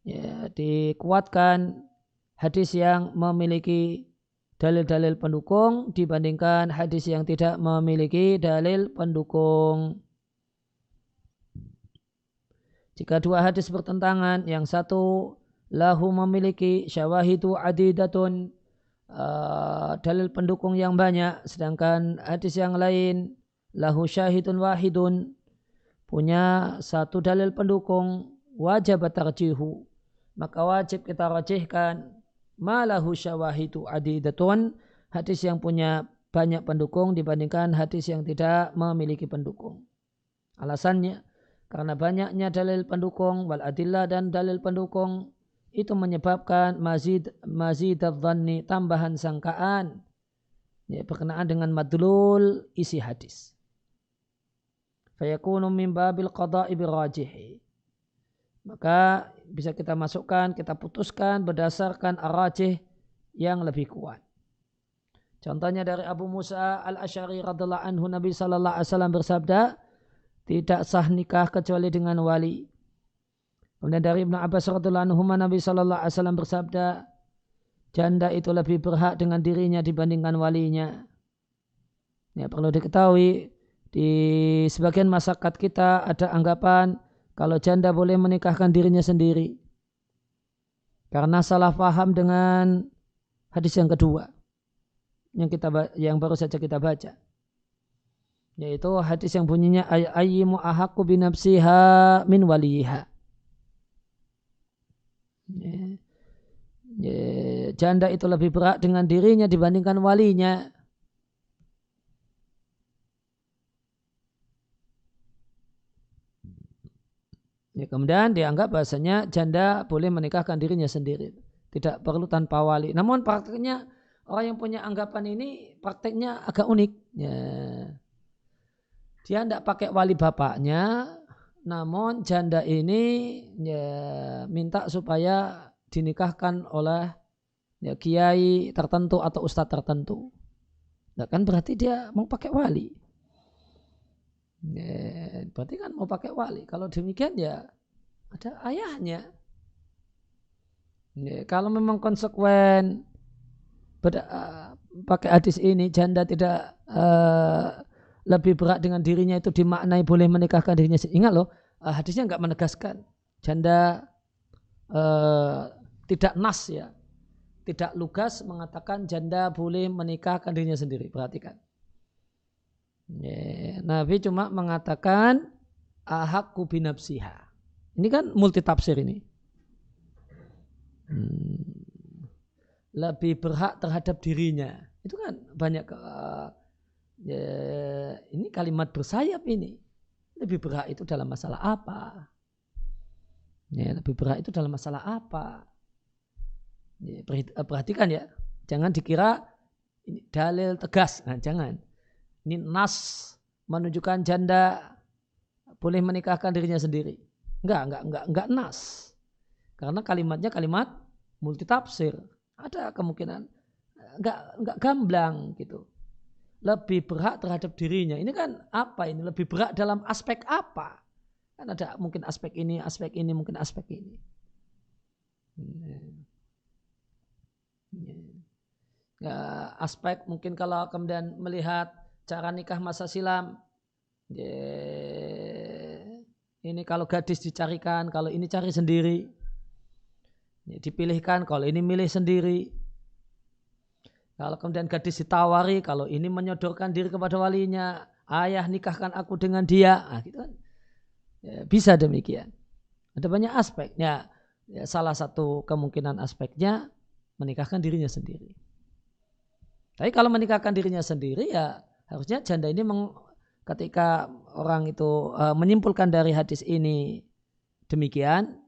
Ya, dikuatkan hadis yang memiliki dalil-dalil pendukung dibandingkan hadis yang tidak memiliki dalil pendukung. Jika dua hadis bertentangan, yang satu lahu memiliki syawahidu adidatun, dalil pendukung yang banyak, sedangkan hadis yang lain lahu syahidun wahidun, punya satu dalil pendukung, wajib tarjihu, maka wajib kita rajihkan ma lahu syawahidu adidatun, hadis yang punya banyak pendukung dibandingkan hadis yang tidak memiliki pendukung. Alasannya, karena banyaknya dalil pendukung wal adillah, dan dalil pendukung itu menyebabkan mazid adh-dhanni, tambahan sangkaan, ya, berkenaan dengan madlul isi hadis. Fayakunu min babil qada'i birrajihi, maka bisa kita masukkan, kita putuskan berdasarkan ar-rajih yang lebih kuat. Contohnya dari Abu Musa al-Asy'ari radhiyallahu anhu, Nabi SAW bersabda, tidak sah nikah kecuali dengan wali. Kemudian dari Ibnu Abbas radhiyallahu anhu, Nabi SAW bersabda, janda itu lebih berhak dengan dirinya dibandingkan walinya. Ya, perlu diketahui, di sebagian masyarakat kita ada anggapan kalau janda boleh menikahkan dirinya sendiri, karena salah paham dengan hadis yang kedua yang baru saja kita baca, yaitu hadis yang bunyinya ayyimu ahaqqu binafsiha min waliha. janda itu lebih berhak dengan dirinya dibandingkan walinya. Kemudian dianggap bahasanya janda boleh menikahkan dirinya sendiri, tidak perlu tanpa wali. Namun prakteknya orang yang punya anggapan ini prakteknya agak unik. Dia tidak pakai wali bapaknya, namun janda ini minta supaya dinikahkan oleh kiai tertentu atau ustadz tertentu. Nah, kan berarti dia mau pakai wali. Berarti kan mau pakai wali. Kalau demikian ya ada ayahnya. Kalau memang konsekuen pakai hadis ini, janda tidak lebih berat dengan dirinya itu dimaknai boleh menikahkan dirinya. Ingat loh, hadisnya nggak menegaskan janda tidak nas ya, tidak lugas mengatakan janda boleh menikahkan dirinya sendiri. Perhatikan. Nabi cuma mengatakan ahaqqu binafsiha. Ini kan multi tafsir ini. Lebih berhak terhadap dirinya. Itu kan banyak ini kalimat bersayap ini. Lebih berhak itu dalam masalah apa? Lebih berhak itu dalam masalah apa? Perhatikan ya. Jangan dikira ini dalil tegas. Nah, jangan. Ini nas menunjukkan janda boleh menikahkan dirinya sendiri. Enggak nas. Karena kalimatnya kalimat multitafsir. Ada kemungkinan enggak gamblang gitu. Lebih berhak terhadap dirinya. Ini kan apa ini? Lebih berhak dalam aspek apa? Kan ada mungkin aspek ini, mungkin aspek ini. Aspek mungkin kalau kemudian melihat cara nikah masa silam, ini kalau gadis dicarikan, kalau ini cari sendiri, dipilihkan, kalau ini milih sendiri. Kalau kemudian gadis ditawari, kalau ini menyodorkan diri kepada walinya, ayah nikahkan aku dengan dia, gitu kan. Bisa demikian. Ada banyak aspek. Salah satu kemungkinan aspeknya menikahkan dirinya sendiri. Tapi kalau menikahkan dirinya sendiri ya harusnya janda ini ketika orang itu menyimpulkan dari hadis ini demikian,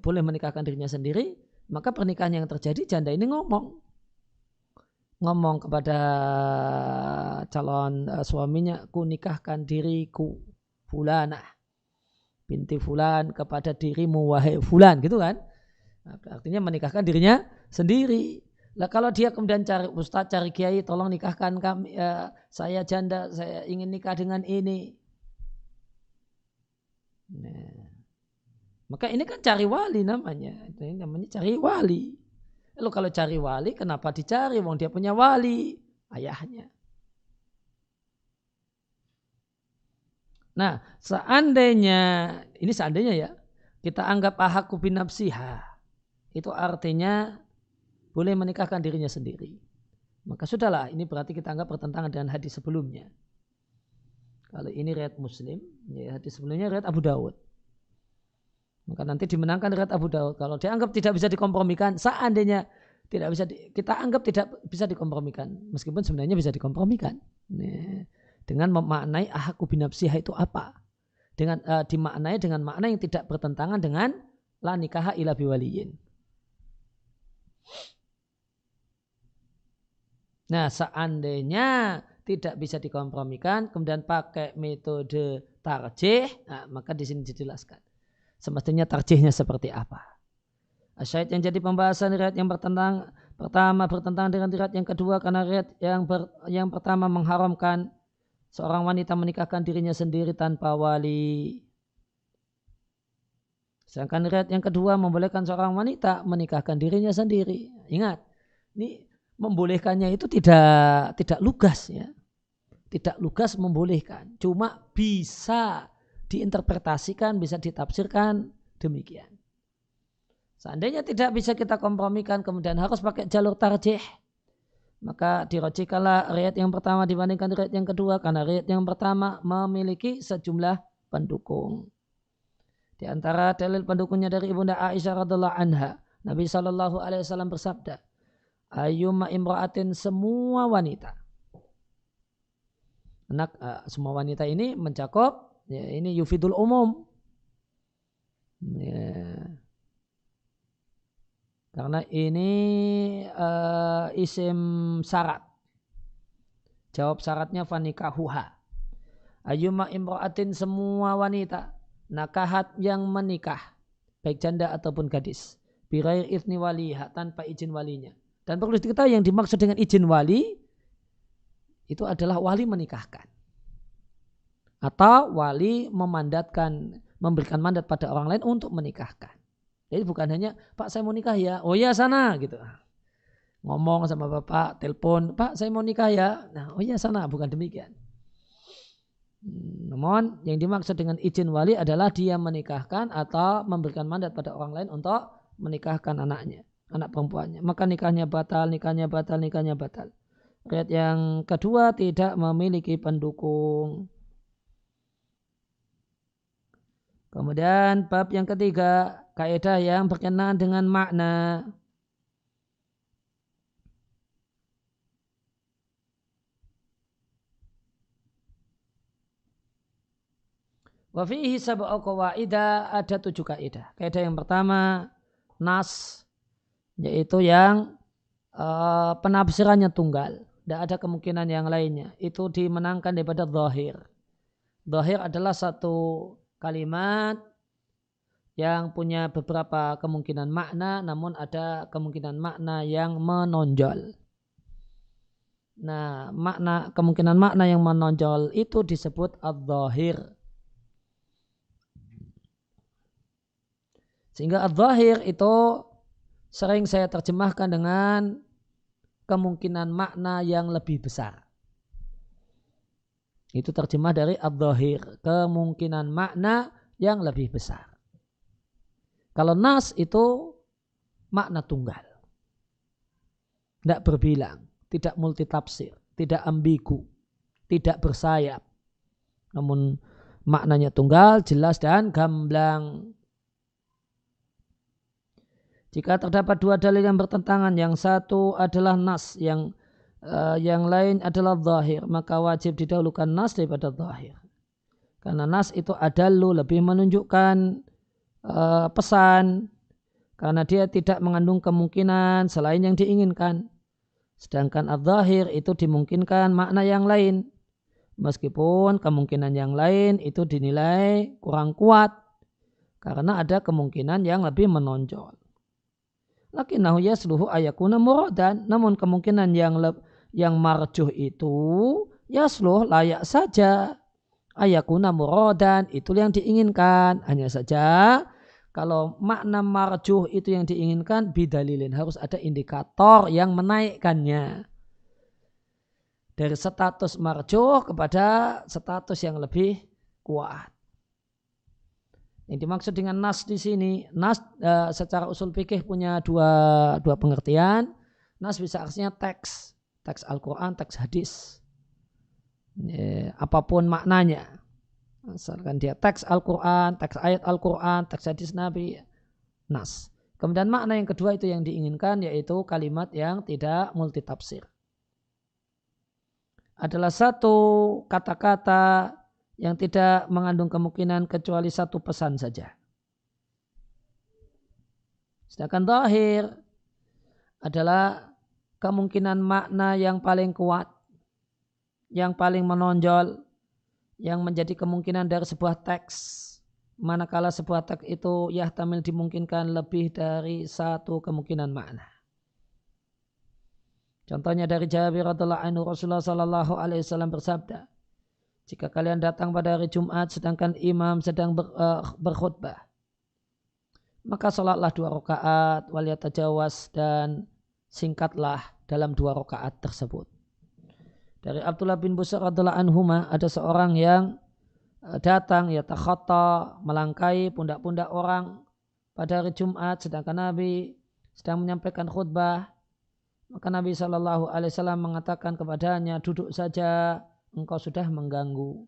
boleh menikahkan dirinya sendiri, maka pernikahan yang terjadi janda ini ngomong kepada calon suaminya, ku nikahkan diriku fulanah binti fulan kepada dirimu wahai fulan, gitu kan. Artinya menikahkan dirinya sendiri. Lah kalau dia kemudian cari ustadz, cari kiai, tolong nikahkan kami, saya janda, saya ingin nikah dengan ini. Nah, maka ini kan cari wali namanya. Ini namanya cari wali. Lalu kalau cari wali, kenapa dicari? Wong dia punya wali, ayahnya. Nah, seandainya ya, kita anggap ahaqqu binafsiha, itu artinya boleh menikahkan dirinya sendiri. Maka sudahlah, ini berarti kita anggap bertentangan dengan hadis sebelumnya. Kalau ini riwayat Muslim, hadis sebelumnya riwayat Abu Dawud. Maka nanti dimenangkan riwayat Abu Dawud. Kalau dianggap tidak bisa dikompromikan, seandainya tidak bisa, kita anggap tidak bisa dikompromikan, meskipun sebenarnya bisa dikompromikan. Dengan memaknai ahaqqu binafsiha itu apa? Dengan dimaknai dengan makna yang tidak bertentangan dengan la nikaha illa biwaliyin. Nah, seandainya tidak bisa dikompromikan, kemudian pakai metode tarjih, maka di sini dijelaskan. Semestinya tarjihnya seperti apa? Asyahid yang jadi pembahasan riwayat yang pertama bertentangan dengan riwayat yang kedua, karena riwayat yang pertama mengharamkan seorang wanita menikahkan dirinya sendiri tanpa wali. Sedangkan riwayat yang kedua membolehkan seorang wanita menikahkan dirinya sendiri. Ingat, ini membolehkannya itu tidak lugas ya. Tidak lugas membolehkan. Cuma bisa diinterpretasikan, bisa ditafsirkan demikian. Seandainya tidak bisa kita kompromikan, kemudian harus pakai jalur tarjih, maka dirojihkanlah riwayat yang pertama dibandingkan riwayat yang kedua, karena riwayat yang pertama memiliki sejumlah pendukung. Di antara dalil pendukungnya dari Ibunda Aisyah radhiallahu anha, Nabi SAW bersabda, ayyuma imra'atin, semua wanita. Semua wanita ini mencakup, ya, ini yufidul umum. Ya. Karena ini isim syarat. Jawab syaratnya fanikahuha. Ayyuma imra'atin, semua wanita. Nakahat, yang menikah. Baik janda ataupun gadis. Birair idzni waliha, tanpa izin walinya. Dan perlu diketahui yang dimaksud dengan izin wali, itu adalah wali menikahkan. Atau wali memandatkan, memberikan mandat pada orang lain untuk menikahkan. Jadi bukan hanya, Pak saya mau nikah ya, oh ya sana gitu. Ngomong sama bapak, telepon, Pak saya mau nikah ya, nah oh ya sana, bukan demikian. Namun yang dimaksud dengan izin wali adalah dia menikahkan atau memberikan mandat pada orang lain untuk menikahkan anaknya, anak perempuannya. Maka nikahnya batal, nikahnya batal, nikahnya batal. Riwayat yang kedua, tidak memiliki pendukung. Kemudian bab yang ketiga, kaidah yang berkenaan dengan makna. Wa fihi sab'u qawaidah, ada 7 kaidah. Kaidah yang pertama, nas, yaitu yang penafsirannya tunggal. Tidak ada kemungkinan yang lainnya. Itu dimenangkan daripada zahir. Zahir adalah satu kalimat yang punya beberapa kemungkinan makna, namun ada kemungkinan makna yang menonjol. Nah, kemungkinan makna yang menonjol itu disebut adz-dzahir. Sehingga adz-dzahir itu sering saya terjemahkan dengan kemungkinan makna yang lebih besar. Itu terjemah dari adz-dzahir, kemungkinan makna yang lebih besar. Kalau nas itu makna tunggal. Tidak berbilang, tidak multitafsir, tidak ambigu, tidak bersayap. Namun maknanya tunggal, jelas dan gamblang. Jika terdapat 2 dalil yang bertentangan, yang satu adalah nas, yang lain adalah zahir, maka wajib didahulukan nas daripada zahir. Karena nas itu adallu, lebih menunjukkan pesan, karena dia tidak mengandung kemungkinan selain yang diinginkan. Sedangkan adz-dzahir itu dimungkinkan makna yang lain, meskipun kemungkinan yang lain itu dinilai kurang kuat karena ada kemungkinan yang lebih menonjol. Lakinnahu yasluhu ayakuna muradan, namun kemungkinan yang marjuh itu yasluh, layak saja, ayakuna muradan, itu yang diinginkan. Hanya saja kalau makna marjuh itu yang diinginkan, bidalilin, harus ada indikator yang menaikkannya dari status marjuh kepada status yang lebih kuat. Yang dimaksud dengan nas di sini, nas secara usul fikih punya dua pengertian. Nas bisa artinya teks Al-Quran, teks hadis, apapun maknanya. Asalkan dia teks Al-Quran, teks ayat Al-Quran, teks hadis Nabi, nas. Kemudian makna yang kedua itu yang diinginkan, yaitu kalimat yang tidak multitafsir. Adalah satu kata-kata yang tidak mengandung kemungkinan kecuali satu pesan saja. Sedangkan zahir adalah kemungkinan makna yang paling kuat, yang paling menonjol, yang menjadi kemungkinan dari sebuah teks. Manakala sebuah teks itu yahtamil, dimungkinkan lebih dari satu kemungkinan makna. Contohnya dari Jabir radhiyallahu anhu, Rasulullah sallallahu alaihi wasallam bersabda, jika kalian datang pada hari Jumat sedangkan imam sedang berkhutbah, maka sholatlah 2 rakaat, waliyatajawaz, dan singkatlah dalam 2 rakaat tersebut. Dari Abdullah bin Busr radhiyallahu anhuma, ada seorang yang datang yatakhatta, melangkai pundak-pundak orang pada hari Jumat sedangkan Nabi sedang menyampaikan khutbah. Maka Nabi SAW mengatakan kepadanya, duduk saja, engkau sudah mengganggu.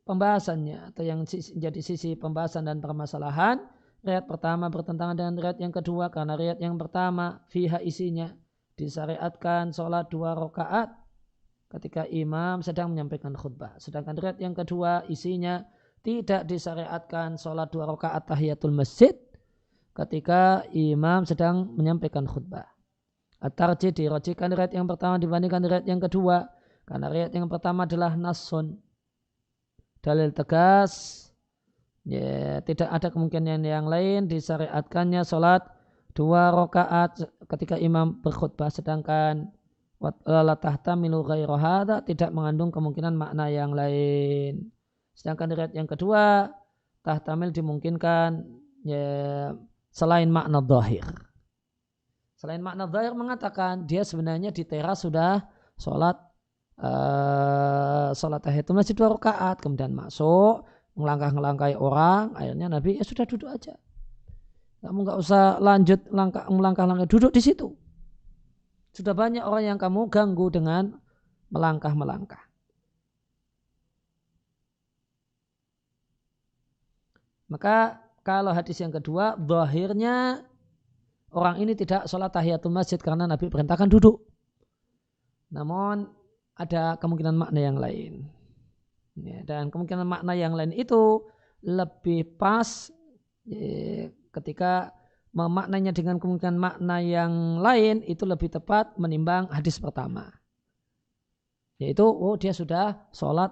Pembahasannya atau yang jadi sisi pembahasan dan permasalahan, riwayat pertama bertentangan dengan riwayat yang kedua karena riwayat yang pertama fiha isinya disyariatkan sholat 2 rakaat ketika imam sedang menyampaikan khutbah. Sedangkan riwayat yang kedua isinya tidak disyariatkan sholat 2 rakaat tahiyatul masjid ketika imam sedang menyampaikan khutbah. At-tarjih dirajihkan riwayat yang pertama dibandingkan riwayat yang kedua karena riwayat yang pertama adalah nasun, dalil tegas. Ya, tidak ada kemungkinan yang lain disyariatkannya sholat 2 rakaat ketika imam berkhutbah, sedangkan la tahtamilu ghairu hadza tidak mengandung kemungkinan makna yang lain. Sedangkan riwayat yang kedua tahtamil dimungkinkan ya, selain makna zahir. Selain makna zahir mengatakan dia sebenarnya di teras sudah sholat tahiyatul masjid 2 rakaat, kemudian masuk melangkah-melangkai orang, akhirnya Nabi sudah duduk aja. Kamu nggak usah lanjut melangkah-langkah, duduk di situ. Sudah banyak orang yang kamu ganggu dengan melangkah-melangkah. Maka kalau hadis yang kedua, zahirnya orang ini tidak sholat tahiyatul masjid karena Nabi perintahkan duduk. Namun ada kemungkinan makna yang lain. Ya, dan kemungkinan makna yang lain itu lebih pas ketika memaknanya dengan kemungkinan makna yang lain itu lebih tepat menimbang hadis pertama. Yaitu dia sudah sholat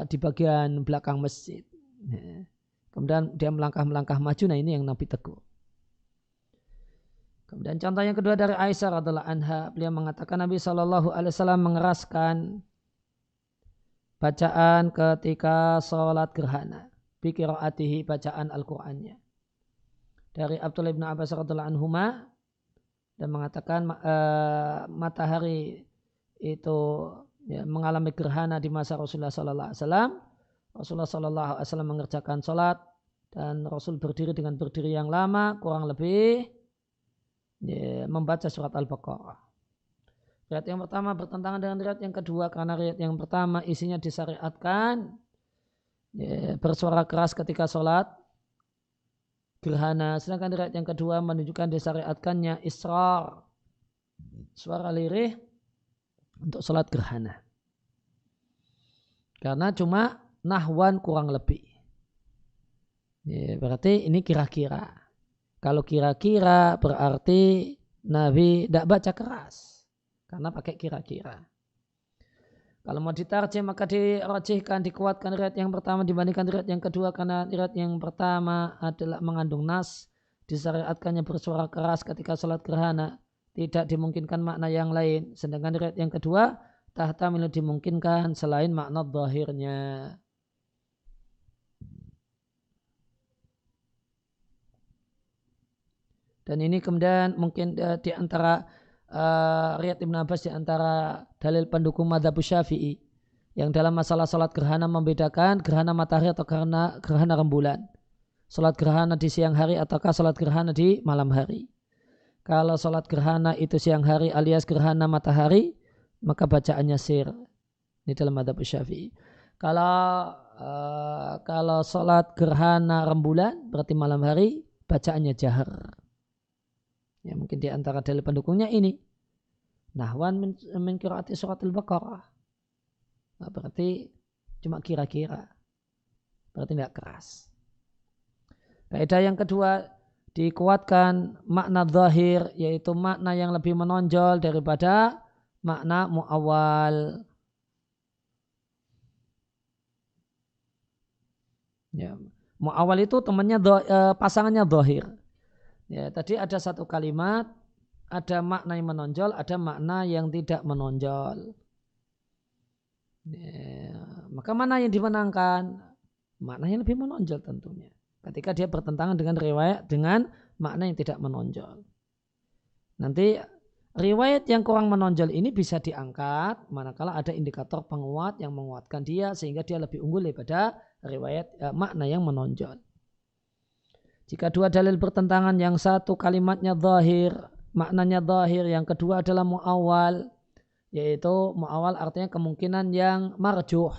di bagian belakang masjid. Ya. Kemudian dia melangkah-melangkah maju, nah ini yang Nabi tegur. Kemudian contoh yang kedua dari Aisyah radhiallahu anha, beliau mengatakan Nabi SAW mengeraskan bacaan ketika sholat gerhana, bi qiraatihi, bacaan Al-Qur'annya. Dari Abdullah bin Abbas radhiallahu anhuma, dan mengatakan matahari itu ya, mengalami gerhana di masa Rasulullah sallallahu alaihi wasallam. Rasulullah sallallahu alaihi wasallam mengerjakan sholat dan Rasul berdiri dengan berdiri yang lama, kurang lebih ya, membaca surat Al-Baqarah. Riwayat yang pertama bertentangan dengan riwayat yang kedua karena riwayat yang pertama isinya disyariatkan ya, bersuara keras ketika sholat gerhana, sedangkan riwayat yang kedua menunjukkan disyariatkannya israr, suara lirih untuk sholat gerhana. Karena cuma nahwan kurang lebih. Ya, berarti ini kira-kira. Kalau kira-kira berarti Nabi tidak baca keras. Karena pakai kira-kira. Kalau mau ditarjih maka dirajihkan, dikuatkan riwayat yang pertama dibandingkan riwayat yang kedua karena riwayat yang pertama adalah mengandung nas, disyariatkannya bersuara keras ketika sholat gerhana, tidak dimungkinkan makna yang lain. Sedangkan riwayat yang kedua tahtamilu dimungkinkan selain makna zahirnya. Dan ini kemudian mungkin di antara riwayat Ibn Abbas di antara dalil pendukung mazhab Syafi'i yang dalam masalah salat gerhana membedakan gerhana matahari atau gerhana rembulan. Salat gerhana di siang hari ataukah salat gerhana di malam hari. Kalau salat gerhana itu siang hari alias gerhana matahari, maka bacaannya sir. Ini dalam mazhab Syafi'i. Kalau salat gerhana rembulan berarti malam hari, bacaannya jahar. Ya, mungkin di antara dalil pendukungnya ini. Nahwan min qiraati surat Al-Baqarah. Nah, berarti cuma kira-kira. Berarti tidak keras. Kaidah yang kedua dikuatkan makna zahir, yaitu makna yang lebih menonjol daripada makna mu'awwal. Ya, mu'awwal itu temannya pasangannya zahir. Ya, tadi ada satu kalimat, ada makna yang menonjol, ada makna yang tidak menonjol. Ya, maka mana yang dimenangkan? Makna yang lebih menonjol tentunya. Ketika dia bertentangan dengan riwayat dengan makna yang tidak menonjol. Nanti riwayat yang kurang menonjol ini bisa diangkat manakala ada indikator penguat yang menguatkan dia sehingga dia lebih unggul daripada riwayat makna yang menonjol. Jika dua dalil bertentangan, yang satu kalimatnya zahir, maknanya zahir, yang kedua adalah mu'awwal, yaitu mu'awwal artinya kemungkinan yang marjuh.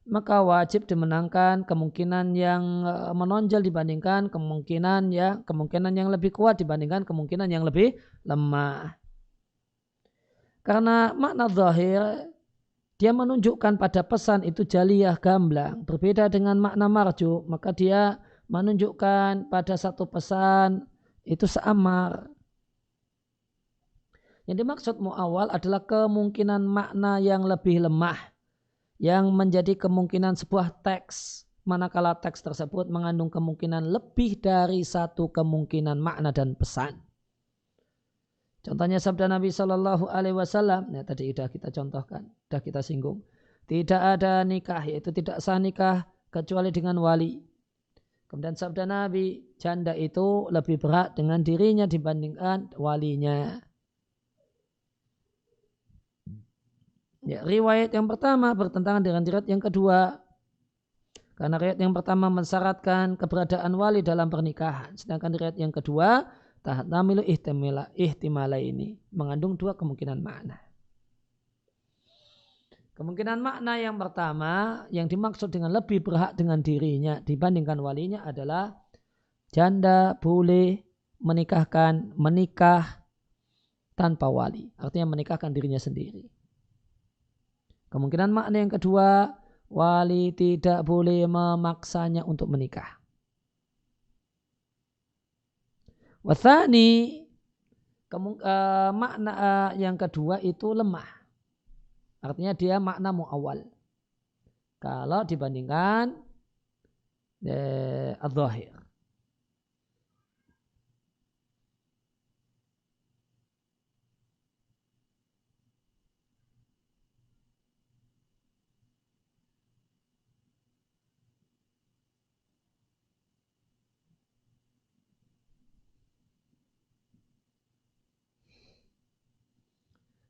maka wajib dimenangkan kemungkinan yang menonjol dibandingkan kemungkinan yang lebih kuat dibandingkan kemungkinan yang lebih lemah. Karena makna zahir dia menunjukkan pada pesan itu jaliyah gamblang, berbeda dengan makna marju, maka dia menunjukkan pada satu pesan itu seamar. Yang dimaksud mu'awwal adalah kemungkinan makna yang lebih lemah yang menjadi kemungkinan sebuah teks, manakala teks tersebut mengandung kemungkinan lebih dari satu kemungkinan makna dan pesan. Contohnya sabda Nabi Shallallahu Alaihi Wasallam, ya tadi sudah kita contohkan, sudah kita singgung. Tidak ada nikah, yaitu tidak sah nikah kecuali dengan wali. Kemudian sabda Nabi, janda itu lebih berat dengan dirinya dibandingkan walinya. Ya, riwayat yang pertama bertentangan dengan riwayat yang kedua. Karena riwayat yang pertama mensyaratkan keberadaan wali dalam pernikahan. Sedangkan riwayat yang kedua, tahtamilu ihtimala ini mengandung dua kemungkinan makna. Kemungkinan makna yang pertama yang dimaksud dengan lebih berhak dengan dirinya dibandingkan walinya adalah janda boleh menikah tanpa wali. Artinya menikahkan dirinya sendiri. Kemungkinan makna yang kedua, wali tidak boleh memaksanya untuk menikah. Wathani, makna yang kedua itu lemah. Artinya dia makna mu'awwal. Kalau dibandingkan al-zahir.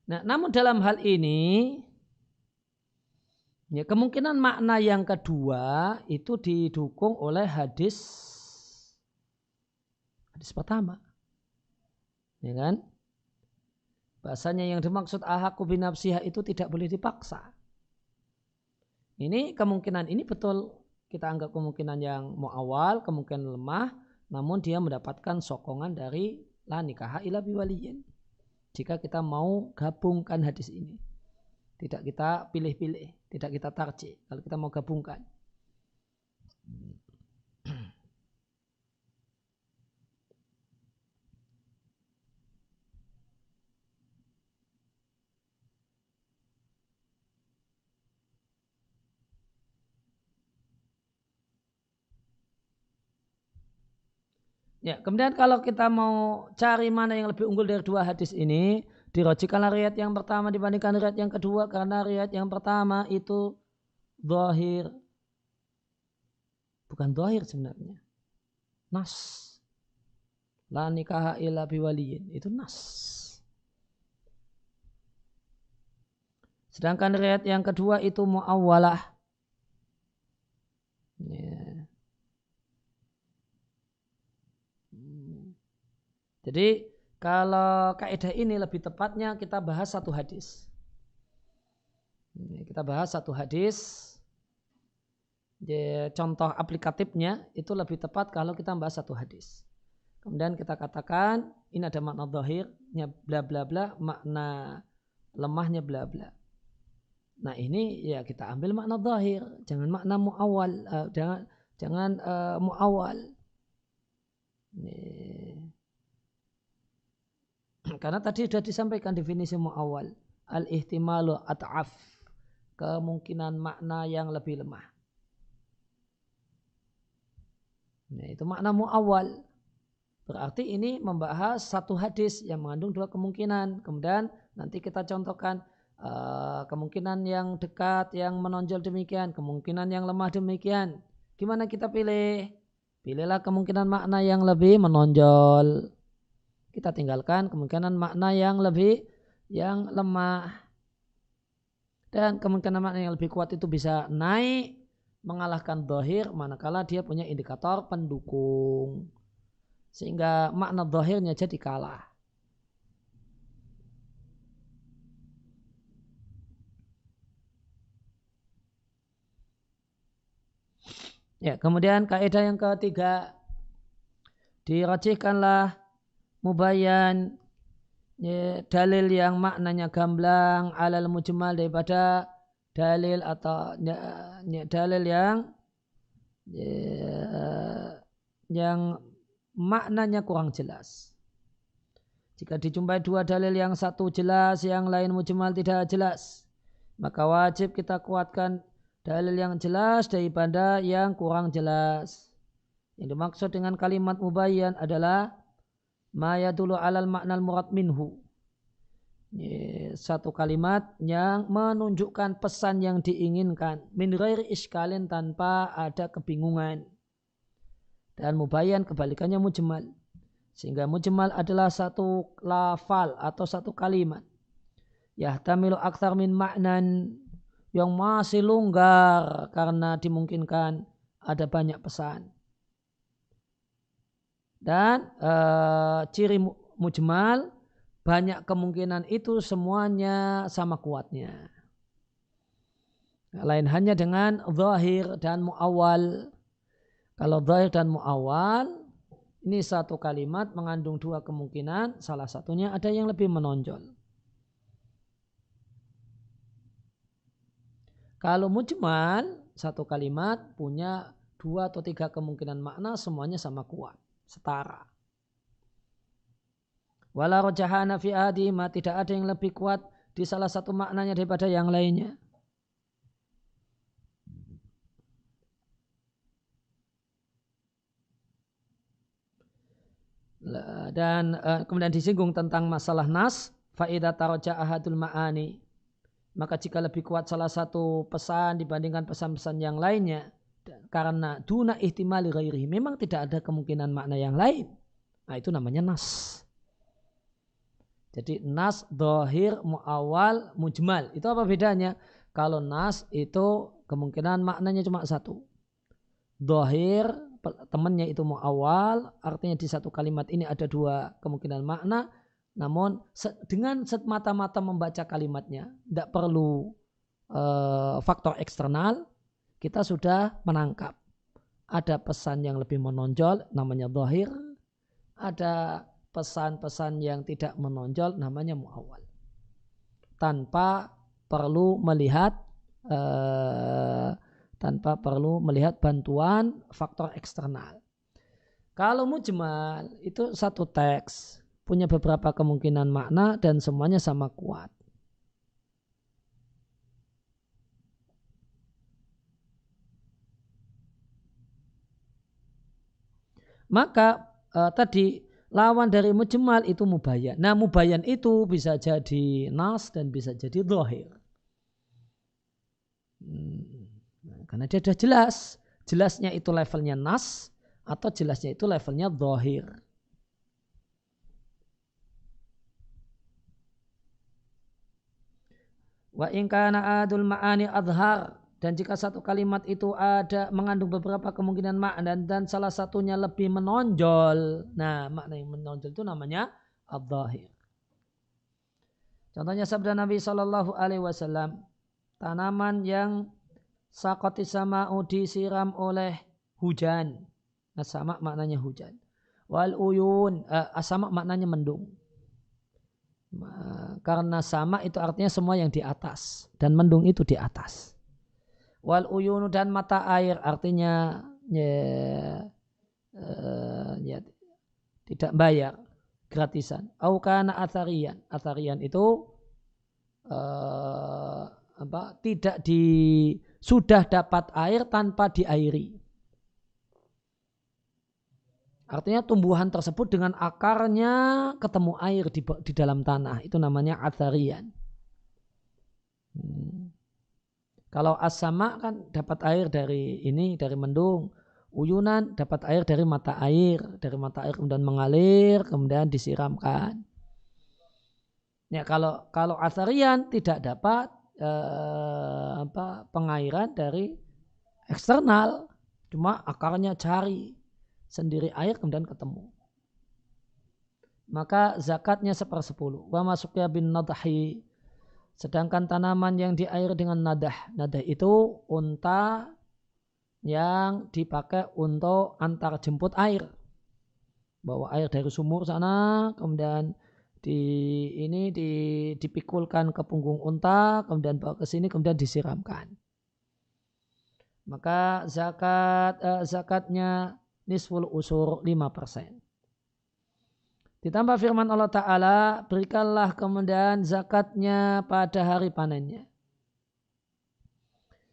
Nah, namun dalam hal ini ya, kemungkinan makna yang kedua itu didukung oleh hadis pertama. Ya kan? Bahasanya yang dimaksud ahaku binafsiha itu tidak boleh dipaksa. Ini kemungkinan ini betul kita anggap kemungkinan yang mu'awwal, kemungkinan lemah, namun dia mendapatkan sokongan dari la nikaha illa biwaliyin. Jika kita mau gabungkan hadis ini. Tidak kita pilih-pilih, tidak kita tarjih. Kalau kita mau gabungkan. Ya, kemudian kalau kita mau cari mana yang lebih unggul dari dua hadis ini, dirojikanlah riwayat yang pertama dibandingkan riwayat yang kedua karena riwayat yang pertama itu zahir. Bukan zahir sebenarnya. Nas. La nikaha illa biwaliyin. Itu nas. Sedangkan riwayat yang kedua itu mu'awwalah. Ya. Jadi kalau kaidah ini lebih tepatnya kita bahas satu hadis. Kita bahas satu hadis. Contoh aplikatifnya itu lebih tepat kalau kita bahas satu hadis. Kemudian kita katakan ini ada makna zahirnya bla bla bla, makna lemahnya bla bla. Nah ini ya kita ambil makna zahir, jangan makna mu'awwal, jangan mu'awwal. Karena tadi sudah disampaikan definisi mu'awwal. Al-ihtimalu at'af. Kemungkinan makna yang lebih lemah. Nah, itu makna mu'awwal. Berarti ini membahas satu hadis yang mengandung dua kemungkinan. Kemudian nanti kita contohkan kemungkinan yang dekat, yang menonjol demikian. Kemungkinan yang lemah demikian. Gimana kita pilih? Pilihlah kemungkinan makna yang lebih menonjol. Kita tinggalkan kemungkinan makna yang lemah. Dan kemungkinan makna yang lebih kuat itu bisa naik mengalahkan zahir manakala dia punya indikator pendukung. Sehingga makna zahirnya jadi kalah. Ya, kemudian kaidah yang ketiga, dirajihkanlah mubayyan, ya, dalil yang maknanya gamblang alal mujmal daripada dalil atau dalil yang maknanya kurang jelas. Jika dijumpai dua dalil, yang satu jelas, yang lain mujmal tidak jelas, maka wajib kita kuatkan dalil yang jelas daripada yang kurang jelas. Yang dimaksud dengan kalimat mubayyan adalah ma yadullu alal maknal murad minhu. Satu kalimat yang menunjukkan pesan yang diinginkan, min ghairi iskalin, tanpa ada kebingungan. Dan mubayyan kebalikannya mujmal. Sehingga mujmal adalah satu lafal atau satu kalimat yahtamilu aktsar min maknan, yang masih longgar karena dimungkinkan ada banyak pesan. Dan ciri mujmal, banyak kemungkinan itu semuanya sama kuatnya. Lain hanya dengan zahir dan muawwal. Kalau zahir dan muawwal, ini satu kalimat mengandung dua kemungkinan, salah satunya ada yang lebih menonjol. Kalau mujmal, satu kalimat punya dua atau tiga kemungkinan makna, semuanya sama kuat, setara. Wala rajahana fi ahadihima, tidak ada yang lebih kuat di salah satu maknanya daripada yang lainnya. Dan kemudian disinggung tentang masalah nas, fa idza taraja ahadul ma'ani, maka jika lebih kuat salah satu pesan dibandingkan pesan-pesan yang lainnya, karena duna ihtimali ghairihi, memang tidak ada kemungkinan makna yang lain, nah itu namanya nas. Jadi nas, dhahir, muawwal, mujmal, itu apa bedanya? Kalau nas itu kemungkinan maknanya cuma satu, dhahir temannya itu muawwal, artinya di satu kalimat ini ada dua kemungkinan makna. Namun dengan semata-mata membaca kalimatnya, tidak perlu faktor eksternal, kita sudah menangkap ada pesan yang lebih menonjol, namanya dhahir, ada pesan-pesan yang tidak menonjol, namanya muawwal, tanpa perlu melihat bantuan faktor eksternal. Kalau mujmal itu satu teks punya beberapa kemungkinan makna dan semuanya sama kuat. Maka tadi lawan dari mujmal itu mubayyan. Nah, mubayyan itu bisa jadi nas dan bisa jadi dhahir. Karena dia sudah jelas. Jelasnya itu levelnya nas atau jelasnya itu levelnya dhahir. Wa in kana adul ma'ani adhar, dan jika satu kalimat itu ada mengandung beberapa kemungkinan makna dan salah satunya lebih menonjol, nah makna yang menonjol itu namanya adh-dhahir. Contohnya sabda Nabi SAW, tanaman yang saqati sama'u, disiram oleh hujan. Nah, sama maknanya hujan. Wal uyun, sama maknanya mendung. Karena sama itu artinya semua yang di atas, dan mendung itu di atas. Wal uyunu, dan mata air, artinya tidak bayar, gratisan. Au kana atharian, atharian itu tidak sudah dapat air tanpa diairi. Artinya tumbuhan tersebut dengan akarnya ketemu air di dalam tanah. Itu namanya atharian. Kalau as-sama kan dapat air dari mendung. Uyunan dapat air dari mata air. Dari mata air kemudian mengalir, kemudian disiramkan. Ya, kalau atharian tidak dapat pengairan dari eksternal. Cuma akarnya cari sendiri air kemudian ketemu, maka zakatnya 1/10. Wa masuknya bin nadahi, sedangkan tanaman yang diairi dengan nadah, nadah itu unta yang dipakai untuk antar jemput air. Bawa air dari sumur sana, kemudian dipikulkan ke punggung unta, kemudian bawa ke sini, kemudian disiramkan. Maka zakatnya nisful usur 5%. Ditambah firman Allah Ta'ala, berikanlah kemudian zakatnya pada hari panennya.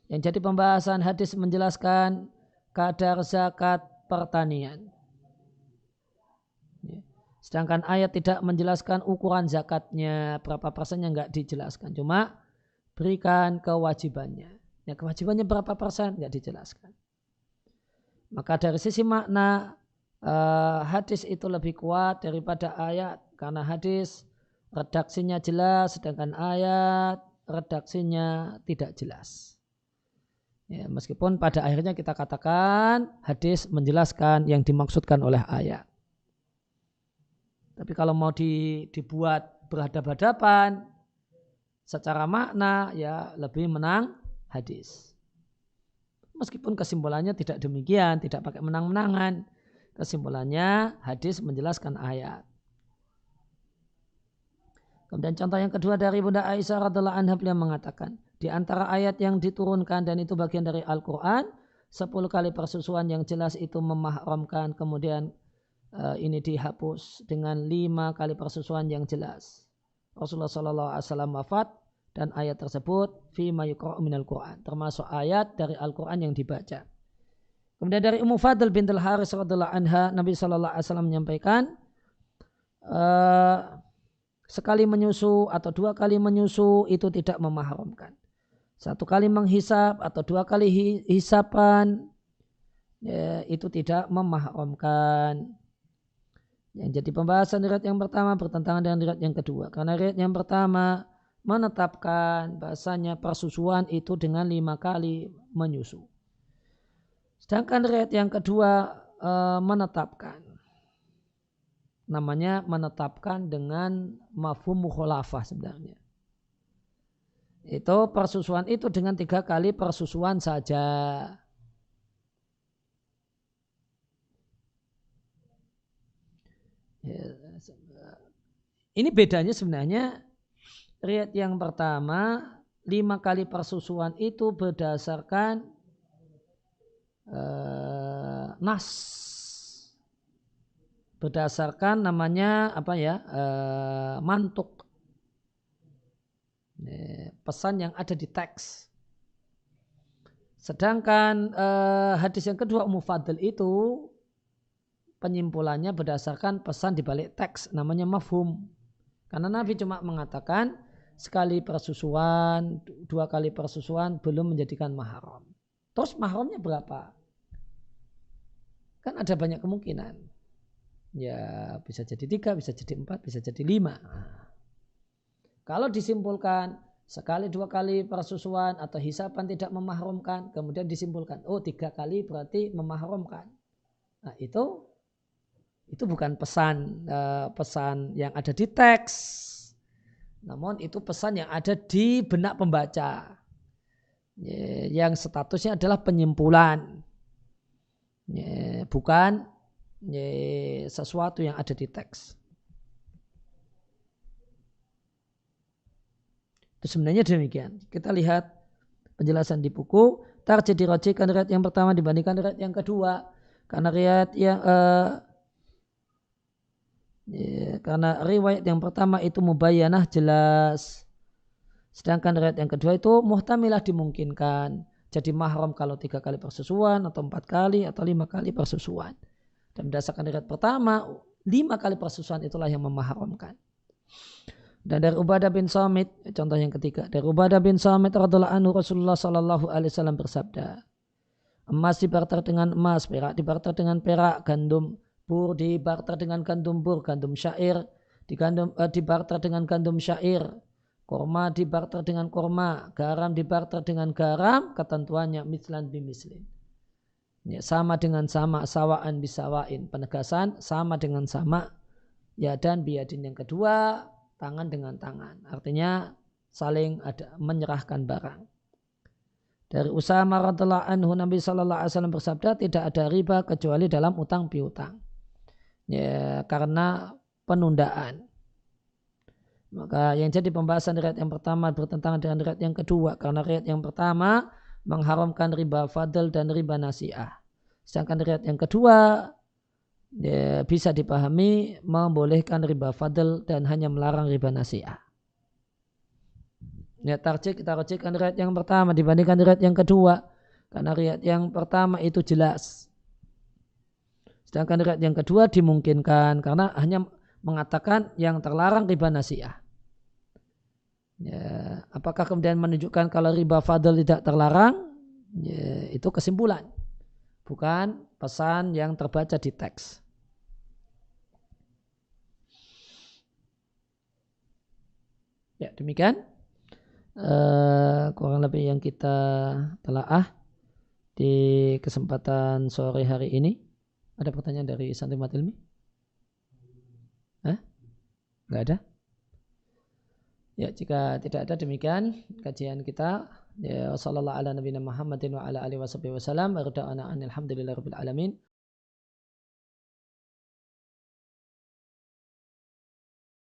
Yang jadi pembahasan hadis menjelaskan kadar zakat pertanian. Sedangkan ayat tidak menjelaskan ukuran zakatnya, berapa persennya enggak dijelaskan. Cuma berikan kewajibannya. Ya, kewajibannya berapa persen enggak dijelaskan. Maka dari sisi makna, hadis itu lebih kuat daripada ayat. Karena hadis redaksinya jelas, sedangkan ayat redaksinya tidak jelas. Ya, meskipun pada akhirnya kita katakan hadis menjelaskan yang dimaksudkan oleh ayat. Tapi kalau mau dibuat berhadapan-hadapan secara makna, ya lebih menang hadis. Meskipun kesimpulannya tidak demikian, tidak pakai menang-menangan. Kesimpulannya hadis menjelaskan ayat. Kemudian contoh yang kedua dari Bunda Aisyah radhiallahu anha, beliau mengatakan, di antara ayat yang diturunkan dan itu bagian dari Al-Quran, 10 kali persusuan yang jelas itu memahramkan, kemudian ini dihapus dengan 5 kali persusuan yang jelas. Rasulullah SAW wafat dan ayat tersebut fima yuqra'u minal Quran, termasuk ayat dari Al-Quran yang dibaca. Kemudian dari Ummu Fadl bintul Haris radhiallahu anha, Nabi SAW menyampaikan, sekali menyusu atau 2 kali menyusu itu tidak memahramkan. 1 kali menghisap atau 2 kali hisapan, ya, itu tidak memahramkan. Yang jadi pembahasan riwayat yang pertama bertentangan dengan riwayat yang kedua. Karena riwayat yang pertama menetapkan bahasanya persusuan itu dengan 5 kali menyusu. Sedangkan riwayat yang kedua menetapkan. Namanya menetapkan dengan mafhum mukhalafah sebenarnya. Itu persusuan itu dengan 3 kali persusuan saja. Ini bedanya sebenarnya riwayat yang pertama 5 kali persusuan itu berdasarkan nas, berdasarkan namanya mantuk, pesan yang ada di teks. Sedangkan hadis yang kedua Ummu Fadl itu penyimpulannya berdasarkan pesan di balik teks, namanya mafhum. Karena Nabi cuma mengatakan sekali persusuan, 2 kali persusuan belum menjadikan mahram. Terus mahramnya berapa? Kan ada banyak kemungkinan. Ya bisa jadi 3, bisa jadi 4, bisa jadi 5. Kalau disimpulkan sekali 2 kali persusuan atau hisapan tidak memahramkan, kemudian disimpulkan 3 kali berarti memahramkan. Nah itu bukan pesan yang ada di teks, namun itu pesan yang ada di benak pembaca, yang statusnya adalah penyimpulan, bukan sesuatu yang ada di teks. Itu sebenarnya demikian. Kita lihat penjelasan di buku. Tarjih dirajihkan riwayat yang pertama dibandingkan riwayat yang kedua, karena riwayat yang karena riwayat yang pertama itu mubayyanah jelas, sedangkan riwayat yang kedua itu muhtamilah dimungkinkan jadi mahram kalau 3 kali persusuan atau 4 kali atau 5 kali persusuan. Dan berdasarkan riwayat pertama 5 kali persusuan itulah yang memahramkan. Dan dari Ubadah bin Samit, contoh yang ketiga, dari Ubadah bin Samit radhiallahu anhu, Rasulullah sallallahu alaihi wasallam bersabda, emas dibarter dengan emas, perak dibarter dengan perak, gandum bur dibarter dengan gandum bur, gandum syair dibarter dengan gandum syair, korma dibarter dengan korma, garam dibarter dengan garam, ketentuannya mislan bimislin. Ya, sama dengan sama, sawaan bisawain, penegasan sama dengan sama, ya dan biadin yang kedua, tangan dengan tangan. Artinya saling ada menyerahkan barang. Dari Usamah radhiyallahu anhu Nabi sallallahu alaihi wasallam bersabda, tidak ada riba kecuali dalam utang piutang. Ya, karena penundaan. Maka yang jadi pembahasan riwayat yang pertama bertentangan dengan riwayat yang kedua, karena riwayat yang pertama mengharamkan riba fadl dan riba nasi'ah. Sedangkan riwayat yang kedua ya, bisa dipahami membolehkan riba fadl dan hanya melarang riba nasi'ah. Ya, kita rujukkan riwayat yang pertama dibandingkan riwayat yang kedua, karena riwayat yang pertama itu jelas. Sedangkan riwayat yang kedua dimungkinkan karena hanya mengatakan yang terlarang riba nasi'ah. Ya, apakah kemudian menunjukkan kalau riba fadl tidak terlarang? Ya, itu kesimpulan, bukan pesan yang terbaca di teks. Ya, demikian kurang lebih yang kita telaah di kesempatan sore hari ini. Ada pertanyaan dari Santimat Ilmi? Enggak ada? Ya, jika tidak ada, demikian kajian kita. Ya, sallallahu ala nabiyina Muhammadin wa ala alihi wasallam. Alhamdulillahirabbil alamin.